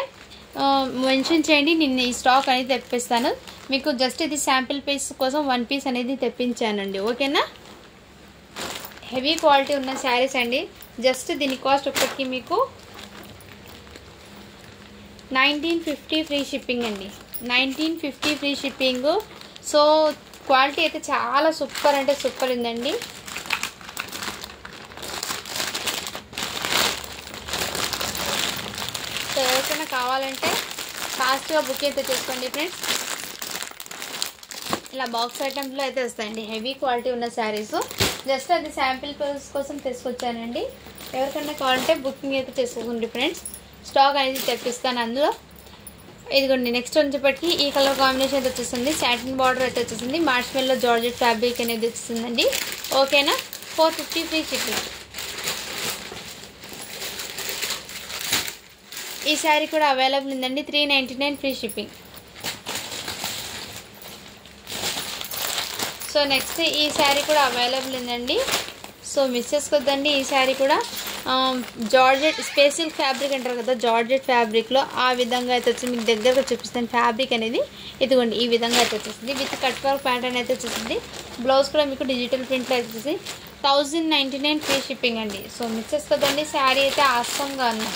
మెన్షన్ చేయండి. నేను ఈ స్టాక్ అనేది తెప్పిస్తాను మీకు. జస్ట్ ఇది శాంపిల్ పీస్ కోసం 1 పీస్ అనేది తెప్పించానండి. ఓకేనా. హెవీ క్వాలిటీ ఉన్న శారీస్ అండి. జస్ట్ దీని కాస్ట్ ఒక్కటికి మీకు 1950 ఫ్రీ షిప్పింగ్ అండి. 1950 ఫ్రీ షిప్పింగ్. సో క్వాలిటీ అయితే చాలా సూపర్ అంటే సూపర్ ఉందండి. సో ఎవరికైనా కావాలంటే ఫాస్ట్గా బుక్ అయితే చేసుకోండి ఫ్రెండ్స్. ఇలా బాక్స్ ఐటమ్స్లో అయితే వస్తాయండి హెవీ క్వాలిటీ ఉన్న శారీస్. జస్ట్ అది శాంపిల్ పీస్ కోసం తీసుకొచ్చానండి. ఎవరికైనా కావాలంటే బుకింగ్ అయితే చేసుకోండి ఫ్రెండ్స్. స్టాక్ అనేది తెప్పిస్తాను అందులో. ఇదిగోండి. నెక్స్ట్ వచ్చేప్పటికి ఈ కలర్ కాంబినేషన్ అయితే వచ్చేసింది. సాటిన్ బార్డర్ అయితే వచ్చేసింది. మార్ష్మెల్లో జార్జెట్ ఫ్యాబ్రిక్ అనేది వచ్చేసిందండి. ఓకేనా. 450 ఫ్రీ షిప్పింగ్. ఈ శారీ కూడా అవైలబుల్ ఉందండి. 399 ఫ్రీ షిప్పింగ్. సో నెక్స్ట్ ఈ శారీ కూడా అవైలబుల్ ఉందండి. సో మిస్ చేసుకోద్దండి. ఈ శారీ కూడా జార్జెట్ స్పెషల్ ఫ్యాబ్రిక్ అంటారు కదా, జార్జెట్ ఫ్యాబ్రిక్లో ఆ విధంగా అయితే వచ్చి మీకు దగ్గరగా చూపిస్తాను. ఫ్యాబ్రిక్ అనేది ఇదిగోండి ఈ విధంగా అయితే వచ్చేసింది. విత్ కట్ వర్క్ ప్యాటర్న్ అయితే వచ్చేసింది. బ్లౌజ్ కూడా మీకు డిజిటల్ ప్రింట్లో అయితే వచ్చేసి 1099 ఫ్రీ షిప్పింగ్ అండి. సో మిస్ చేసుకోద్దండి. శారీ అయితే ఆసంగా ఉంది.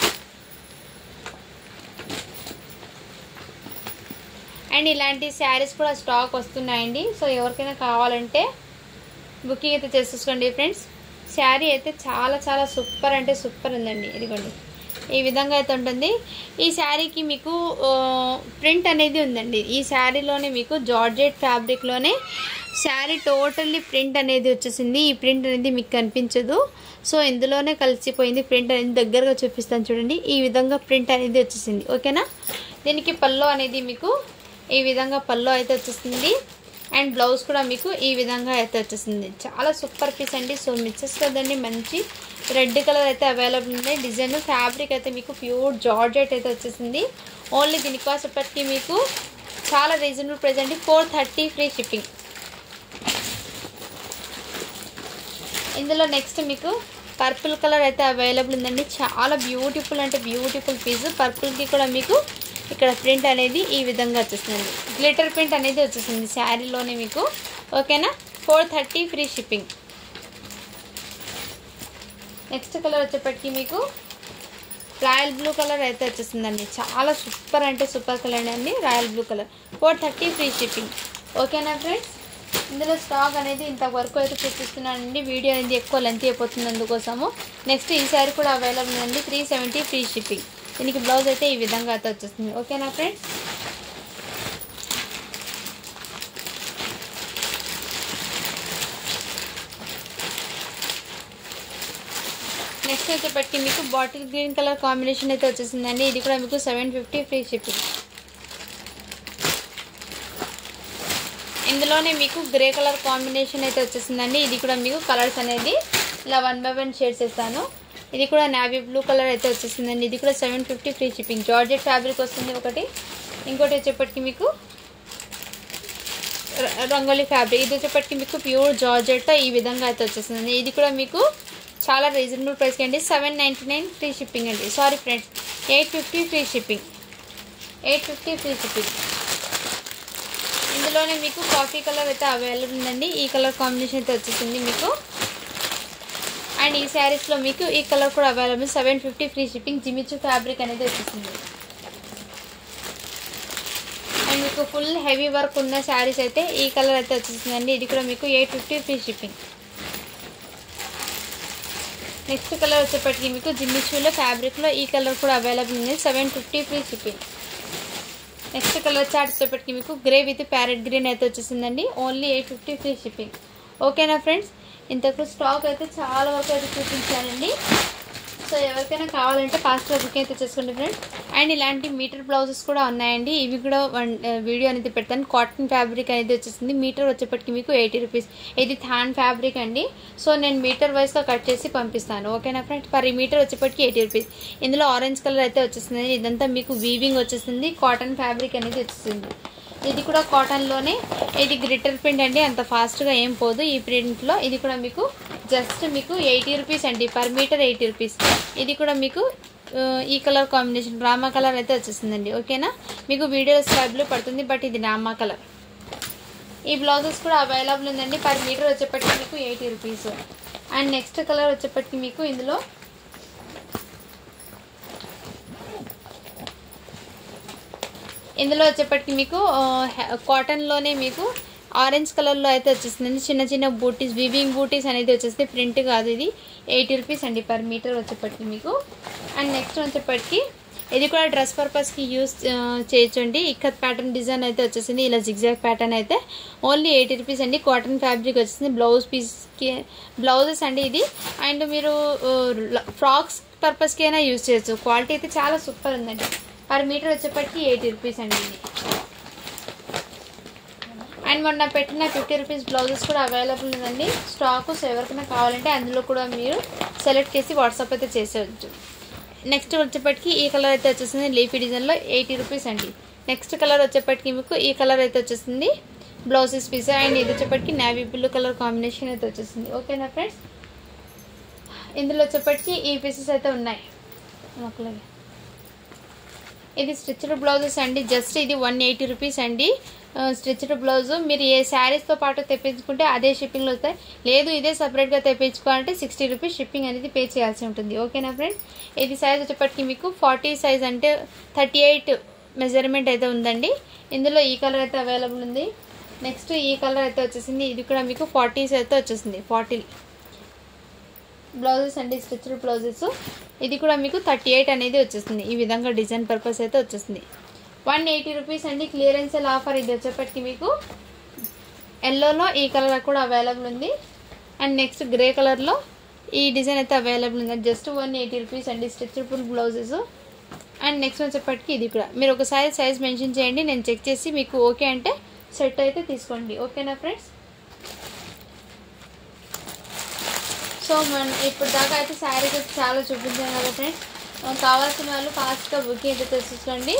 అండ్ ఇలాంటి శారీస్ కూడా స్టాక్ వస్తున్నాయండి. సో ఎవరికైనా కావాలంటే బుకింగ్ అయితే చేసేసుకోండి ఫ్రెండ్స్. శారీ అయితే చాలా చాలా సూపర్ అంటే సూపర్ ఉందండి. ఇదిగోండి ఈ విధంగా అయితే ఉంటుంది. ఈ శారీకి మీకు ప్రింట్ అనేది ఉందండి. ఈ శారీలోనే మీకు జార్జెట్ ఫ్యాబ్రిక్లోనే శారీ టోటల్లీ ప్రింట్ అనేది వచ్చేసింది. ఈ ప్రింట్ అనేది మీకు కనిపించదు. సో ఇందులోనే కలిసిపోయింది. ప్రింట్ అనేది దగ్గరగా చూపిస్తాను చూడండి. ఈ విధంగా ప్రింట్ అనేది వచ్చేసింది. ఓకేనా. దీనికి పల్లో అనేది మీకు ఈ విధంగా పల్లో అయితే వచ్చేసింది. అండ్ బ్లౌజ్ కూడా మీకు ఈ విధంగా అయితే వచ్చేసింది. చాలా సూపర్ పీస్ అండి. సో మిస్ చేసుకోదండి. మంచి రెడ్ కలర్ అయితే అవైలబుల్ ఉంది. డిజైన్ ఫ్యాబ్రిక్ అయితే మీకు ప్యూర్ జార్జెట్ అయితే వచ్చేసింది. ఓన్లీ దీని కాస్ట్ ఇప్పటికీ మీకు చాలా రీజనబుల్ ప్రైస్ అండి. 430 ఫ్రీ షిప్పింగ్. ఇందులో నెక్స్ట్ మీకు పర్పుల్ కలర్ అయితే అవైలబుల్ ఉందండి. చాలా బ్యూటిఫుల్ అంటే బ్యూటిఫుల్ పీస్. పర్పుల్కి కూడా మీకు ఇక్కడ ప్రింట్ అనేది ఈ విధంగా వచ్చేసిందండి. గ్లిటర్ ప్రింట్ అనేది వచ్చేసింది శారీలోనే మీకు. ఓకేనా. 430 ఫ్రీ షిప్పింగ్. నెక్స్ట్ కలర్ వచ్చేప్పటికి మీకు రాయల్ బ్లూ కలర్ అయితే వచ్చేస్తుందండి. చాలా సూపర్ అంటే సూపర్ కలర్ అండి, royal blue colour. 430 free shipping. ఓకేనా ఫ్రెండ్స్, ఇందులో స్టాక్ అనేది ఇంతవరకు అయితే చూపిస్తున్నానండి. వీడియో అనేది ఎక్కువ లెంత్ అయిపోతుంది అందుకోసము. నెక్స్ట్ ఈ సారీ కూడా అవైలబుల్ అండి, 370 ఫ్రీ షిప్పింగ్. దీనికి బ్లౌజ్ అయితే ఈ విధంగా అయితే వచ్చేస్తుంది. ఓకేనా ఫ్రెండ్స్, నెక్స్ట్ వచ్చేప్పటికి మీకు బాటిల్ గ్రీన్ కలర్ కాంబినేషన్ అయితే వచ్చేసిందండి. ఇది కూడా మీకు 750 ఫ్రీ షిప్పింగ్. ఇందులోనే మీకు గ్రే కలర్ కాంబినేషన్ అయితే వచ్చేసిందండి. ఇది కూడా మీకు కలర్స్ అనేది ఇలా 1 by 1 షేడ్స్ ఇస్తాను. ఇది కూడా నావీ బ్లూ కలర్ అయితే వచ్చేసిందండి. ఇది కూడా 750 ఫ్రీ షిప్పింగ్. జార్జెట్ ఫ్యాబ్రిక్ వస్తుంది ఒకటి, ఇంకోటి వచ్చేప్పటికి మీకు రంగోలీ ఫ్యాబ్రిక్. ఇది వచ్చేప్పటికి మీకు ప్యూర్ జార్జెట్ ఈ విధంగా అయితే వచ్చేసింది. ఇది కూడా మీకు చాలా రీజనబుల్ ప్రైస్కి అండి, 799 ఫ్రీ షిప్పింగ్ అండి. Sorry friends, 850 free shipping. 850 free shipping. ఇందులోనే మీకు కాఫీ కలర్ అయితే అవైలబుల్ ఉందండి. ఈ కలర్ కాంబినేషన్ అయితే వచ్చేసింది మీకు. అండ్ ఈ శారీస్లో మీకు ఈ కలర్ కూడా available, 750 free shipping. Jimmy Choo fabric అనేది వచ్చేసింది. అండ్ మీకు ఫుల్ హెవీ వర్క్ ఉన్న శారీస్ అయితే ఈ కలర్ అయితే వచ్చేసిందండి. ఇది కూడా మీకు 850 ఫ్రీ షిప్పింగ్. నెక్స్ట్ కలర్ వచ్చేప్పటికి మీకు జిమ్మిచూలో ఫ్యాబ్రిక్లో ఈ కలర్ కూడా అవైలబుల్ ఉంది, 750 free shipping. Next colour chart వచ్చేప్పటికి మీకు గ్రే విత్ ప్యారెట్ గ్రీన్ అయితే వచ్చేసిందండి, ఓన్లీ 850 ఫ్రీ షిప్పింగ్. ఓకేనా ఫ్రెండ్స్, ఇంతకు స్టాక్ అయితే చాలా వరకు అయితే చూపించానండి. సో ఎవరికైనా కావాలంటే ఫాస్ట్గా బుకింగ్ అయితే చేసుకోండి ఫ్రెండ్స్. అండ్ ఇలాంటి మీటర్ బ్లౌజెస్ కూడా ఉన్నాయండి, ఇవి కూడా వీడియో అనేది పెడతాను. కాటన్ ఫ్యాబ్రిక్ అనేది వచ్చేసింది. మీటర్ వచ్చేప్పటికి మీకు 80 రూపీస్. ఇది థాన్ ఫ్యాబ్రిక్ అండి. సో నేను మీటర్ వైజ్గా కట్ చేసి పంపిస్తాను. ఓకేనా ఫ్రెండ్స్, పర్ మీటర్ వచ్చేప్పటికి 80 రూపీస్. ఇందులో ఆరెంజ్ కలర్ అయితే వచ్చేస్తుంది. ఇదంతా మీకు వీవింగ్ వచ్చేసింది, కాటన్ ఫ్యాబ్రిక్ అనేది వచ్చేసింది. ఇది కూడా కాటన్లోనే, ఇది గ్లిటర్ ప్రింట్ అండి, అంత ఫాస్ట్గా ఏం పోదు ఈ ప్రింట్లో. ఇది కూడా మీకు జస్ట్ మీకు 80 రూపీస్ అండి, పర్ మీటర్ 80 రూపీస్. ఇది కూడా మీకు ఈ కలర్ కాంబినేషన్ రామా కలర్ అయితే వచ్చేసిందండి. ఓకేనా, మీకు వీడియో స్కై బ్లూ పడుతుంది, బట్ ఇది రామా కలర్. ఈ బ్లౌజెస్ కూడా అవైలబుల్ ఉందండి, పర్ మీటర్ వచ్చేప్పటికి మీకు 80 రూపీస్. అండ్ నెక్స్ట్ కలర్ వచ్చేప్పటికి మీకు ఇందులో వచ్చేప్పటికి మీకు కాటన్లోనే మీకు ఆరెంజ్ కలర్లో అయితే వచ్చేసిందండి. చిన్న చిన్న బూటీస్, వివింగ్ బూటీస్ అనేది వచ్చేస్తే ప్రింట్ కాదు. ఇది 80 రూపీస్ అండి, పర్ మీటర్ వచ్చేప్పటికి మీకు. అండ్ నెక్స్ట్ వచ్చేప్పటికి ఇది కూడా డ్రెస్ పర్పస్కి యూస్ చేయొచ్చండి. ఇక్కత్ ప్యాటర్న్ డిజైన్ అయితే వచ్చేసింది, ఇలా జిగ్జాగ్ ప్యాటర్న్ అయితే ఓన్లీ 80 రూపీస్ అండి. కాటన్ ఫ్యాబ్రిక్ వచ్చేసింది. బ్లౌజ్ పీస్కి బ్లౌజెస్ అండి ఇది. అండ్ మీరు ఫ్రాక్స్ పర్పస్కి అయినా యూజ్ చేయొచ్చు. క్వాలిటీ అయితే చాలా సూపర్ ఉందండి. పర్ మీటర్ వచ్చేప్పటికి 80 రూపీస్ అండి ఇది. అండ్ మొన్న పెట్టిన 50 రూపీస్ బ్లౌజెస్ కూడా అవైలబుల్ ఉందండి స్టాకు. సో ఎవరికైనా కావాలంటే అందులో కూడా మీరు సెలెక్ట్ చేసి వాట్సాప్ అయితే చేసేయచ్చు. నెక్స్ట్ వచ్చేప్పటికి ఈ కలర్ అయితే వచ్చేసింది, లీఫీ డిజైన్లో 80 రూపీస్ అండి. నెక్స్ట్ కలర్ వచ్చేప్పటికి మీకు ఈ కలర్ అయితే వచ్చేసింది, బ్లౌజెస్ పీస్. అండ్ ఇది వచ్చేప్పటికి నావీ బ్లూ కలర్ కాంబినేషన్ అయితే వచ్చేసింది. ఓకేనా ఫ్రెండ్స్, ఇందులో వచ్చేప్పటికి ఈ పీసెస్ అయితే ఉన్నాయి. ఇది స్టిచ్డ్ బ్లౌజెస్ అండి, జస్ట్ ఇది 180 రూపీస్ అండి. స్టిచ్డ్ బ్లౌజ్ మీరు ఏ శారీస్తో పాటు తెప్పించుకుంటే అదే షిప్పింగ్లో వస్తాయి. లేదు ఇదే సపరేట్గా తెప్పించుకోవాలంటే 60 రూపీస్ షిప్పింగ్ అనేది పే చేయాల్సి ఉంటుంది. ఓకేనా ఫ్రెండ్స్, ఇది సైజ్ వచ్చేప్పటికి మీకు 40 సైజ్ అంటే 38 మెజర్మెంట్ అయితే ఉందండి. ఇందులో ఈ కలర్ అయితే అవైలబుల్ ఉంది. నెక్స్ట్ ఈ కలర్ అయితే వచ్చేసింది, ఇది కూడా మీకు 40 అయితే వచ్చేసింది. 40 బ్లౌజెస్ అండి, స్టిచ్డ్ బ్లౌజెస్. ఇది కూడా మీకు 38 అనేది వచ్చేస్తుంది. ఈ విధంగా డిజైన్ పర్పస్ అయితే వచ్చేస్తుంది. 180 రూపీస్ అండి, క్లియరెన్స్ సేల్ ఆఫర్. ఇది వచ్చేప్పటికి మీకు ఎల్లోలో ఈ కలర్ కూడా అవైలబుల్ ఉంది. అండ్ నెక్స్ట్ గ్రే కలర్లో ఈ డిజైన్ అయితే అవైలబుల్ ఉంది. జస్ట్ 180 రూపీస్ అండి, స్టిచ్డ్ బ్లౌజెస్. అండ్ నెక్స్ట్ వచ్చేప్పటికి ఇది కూడా మీరు ఒకసారి సైజ్ మెన్షన్ చేయండి, నేను చెక్ చేసి మీకు ఓకే అంటే సెట్ అయితే తీసుకోండి. ఓకేనా ఫ్రెండ్స్, సో మనం ఇప్పుడు దాకా అయితే శారీస్ అయితే చాలా చూపించాను కదా ఫ్రెండ్స్. కావాల్సిన వాళ్ళు ఫాస్ట్గా బుకింగ్ అయితే తెచ్చుకోండి.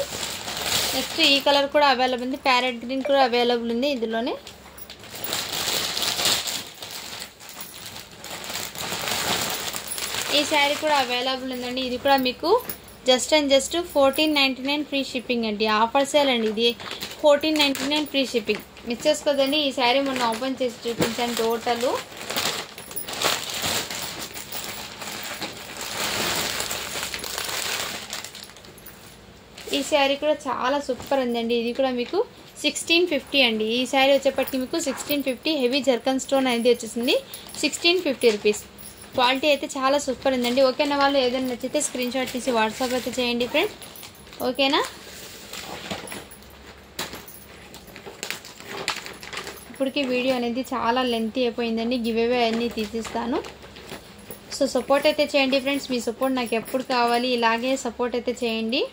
నెక్స్ట్ ఈ కలర్ కూడా అవైలబుల్ ఉంది, ప్యారెట్ గ్రీన్ కూడా అవైలబుల్ ఉంది. ఇందులోనే ఈ శారీ కూడా అవైలబుల్ ఉందండి. ఇది కూడా మీకు just and just 1499 free shipping అండి. ఆఫర్ సేల్ అండి ఇది, 1499 ఫ్రీ షిప్పింగ్. మిస్ చేసుకోదండి. ఈ శారీ మొన్న ఓపెన్ చేసి చూపించాను టోటల్. ఈ శారీ కూడా చాలా సూపర్ ఉందండి. ఇది కూడా మీకు 1650 అండి. ఈ శారీ వచ్చేప్పటికి మీకు 1650 హెవీ జర్కన్ స్టోన్ అనేది వచ్చేసింది. 1650 రూపీస్. క్వాలిటీ అయితే చాలా సూపర్ ఉందండి. ఓకేనా, వాళ్ళు ఏదైనా నచ్చితే స్క్రీన్ షాట్ తీసి వాట్సాప్ అయితే చేయండి ఫ్రెండ్స్. ఓకేనా, ఇప్పటికి వీడియో అనేది చాలా లెంతీ అయిపోయిందండి. గివ్ అవే అన్నీ తీసిస్తాను. సో సపోర్ట్ అయితే చేయండి ఫ్రెండ్స్. మీ సపోర్ట్ నాకు ఎప్పుడు కావాలి, ఇలాగే సపోర్ట్ అయితే చేయండి.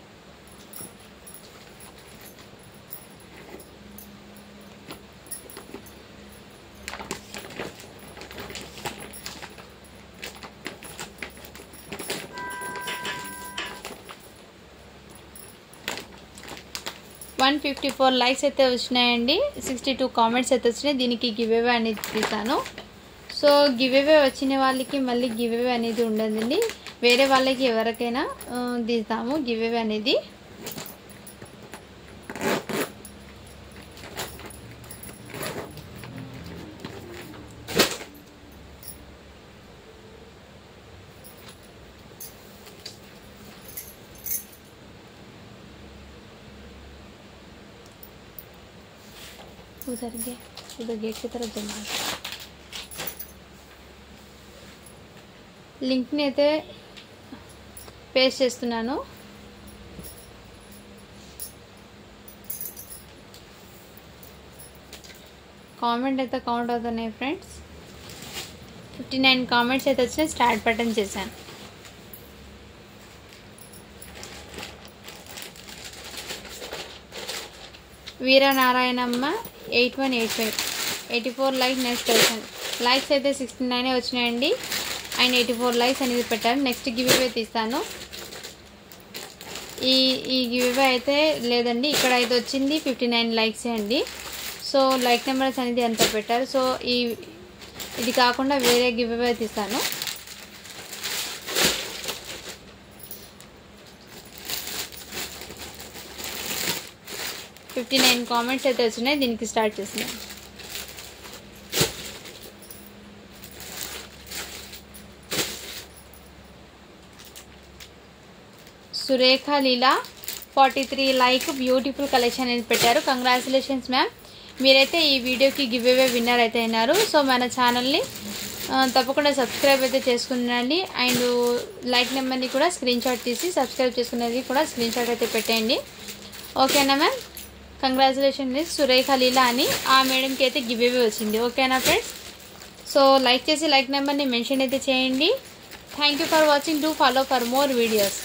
వన్ 54 లైక్స్ అయితే వచ్చినాయండి. 62 కామెంట్స్ అయితే వచ్చినాయి. దీనికి గివ్ అవే అనేది తీసాను. సో గివ్ అవే వచ్చిన వాళ్ళకి మళ్ళీ గివ్ అవే అనేది ఉండదండి. వేరే వాళ్ళకి ఎవరికైనా తీస్తాము గివ్ అవే అనేది. उधर गेट की तरफ जमा లింక్ని అయితే పేస్ట్ చేస్తున్నాను. కామెంట్ అయితే కౌంట్ అవుతున్నాయి ఫ్రెండ్స్. 59 కామెంట్స్ అయితే వచ్చినాయి. స్టార్ట్ బటన్ చేశాను. వీరనారాయణమ్మ 8185 84 లైక్ నెక్స్ట్ వచ్చాను. లైక్స్ అయితే 69 వచ్చినాయండి. ఆయన 84 లైక్స్ అనేది పెట్టారు. నెక్స్ట్ గివ్ అవే తీస్తాను. ఈ గివ్ అవే అయితే లేదండి, ఇక్కడ అయితే వచ్చింది 59 లైక్స్ అండి. సో లైక్ నెంబర్స్ అనేది ఎంత పెట్టారు. సో ఇది కాకుండా వేరే గివ్ అవే తీస్తాను. ఫిఫ్టీ 59 కామెంట్స్ అయితే వచ్చినాయి. దీనికి స్టార్ట్ చేస్తున్నాను. సురేఖ లీలా 43 లైక్ బ్యూటిఫుల్ కలెక్షన్ అనేది పెట్టారు. కంగ్రాచులేషన్స్ మ్యామ్, మీరైతే ఈ వీడియోకి గివ్ అవే విన్నర్ అయితే అయినారు. సో మన ఛానల్ని తప్పకుండా సబ్స్క్రైబ్ అయితే చేసుకునండి. అండ్ లైక్ నెంబర్ని కూడా స్క్రీన్ షాట్ తీసి సబ్స్క్రైబ్ చేసుకునేది కూడా స్క్రీన్ షాట్ అయితే పెట్టండి. ఓకేనా మ్యామ్, కంగ్రాచులేషన్ మిస్ సురేఖ లీలా అని ఆ మేడంకి అయితే గివ్ అవే వచ్చింది. ఓకేనా ఫ్రెండ్స్, సో లైక్ చేసి లైక్ నెంబర్ని మెన్షన్ అయితే చేయండి. Thank you for watching. Do follow for more videos.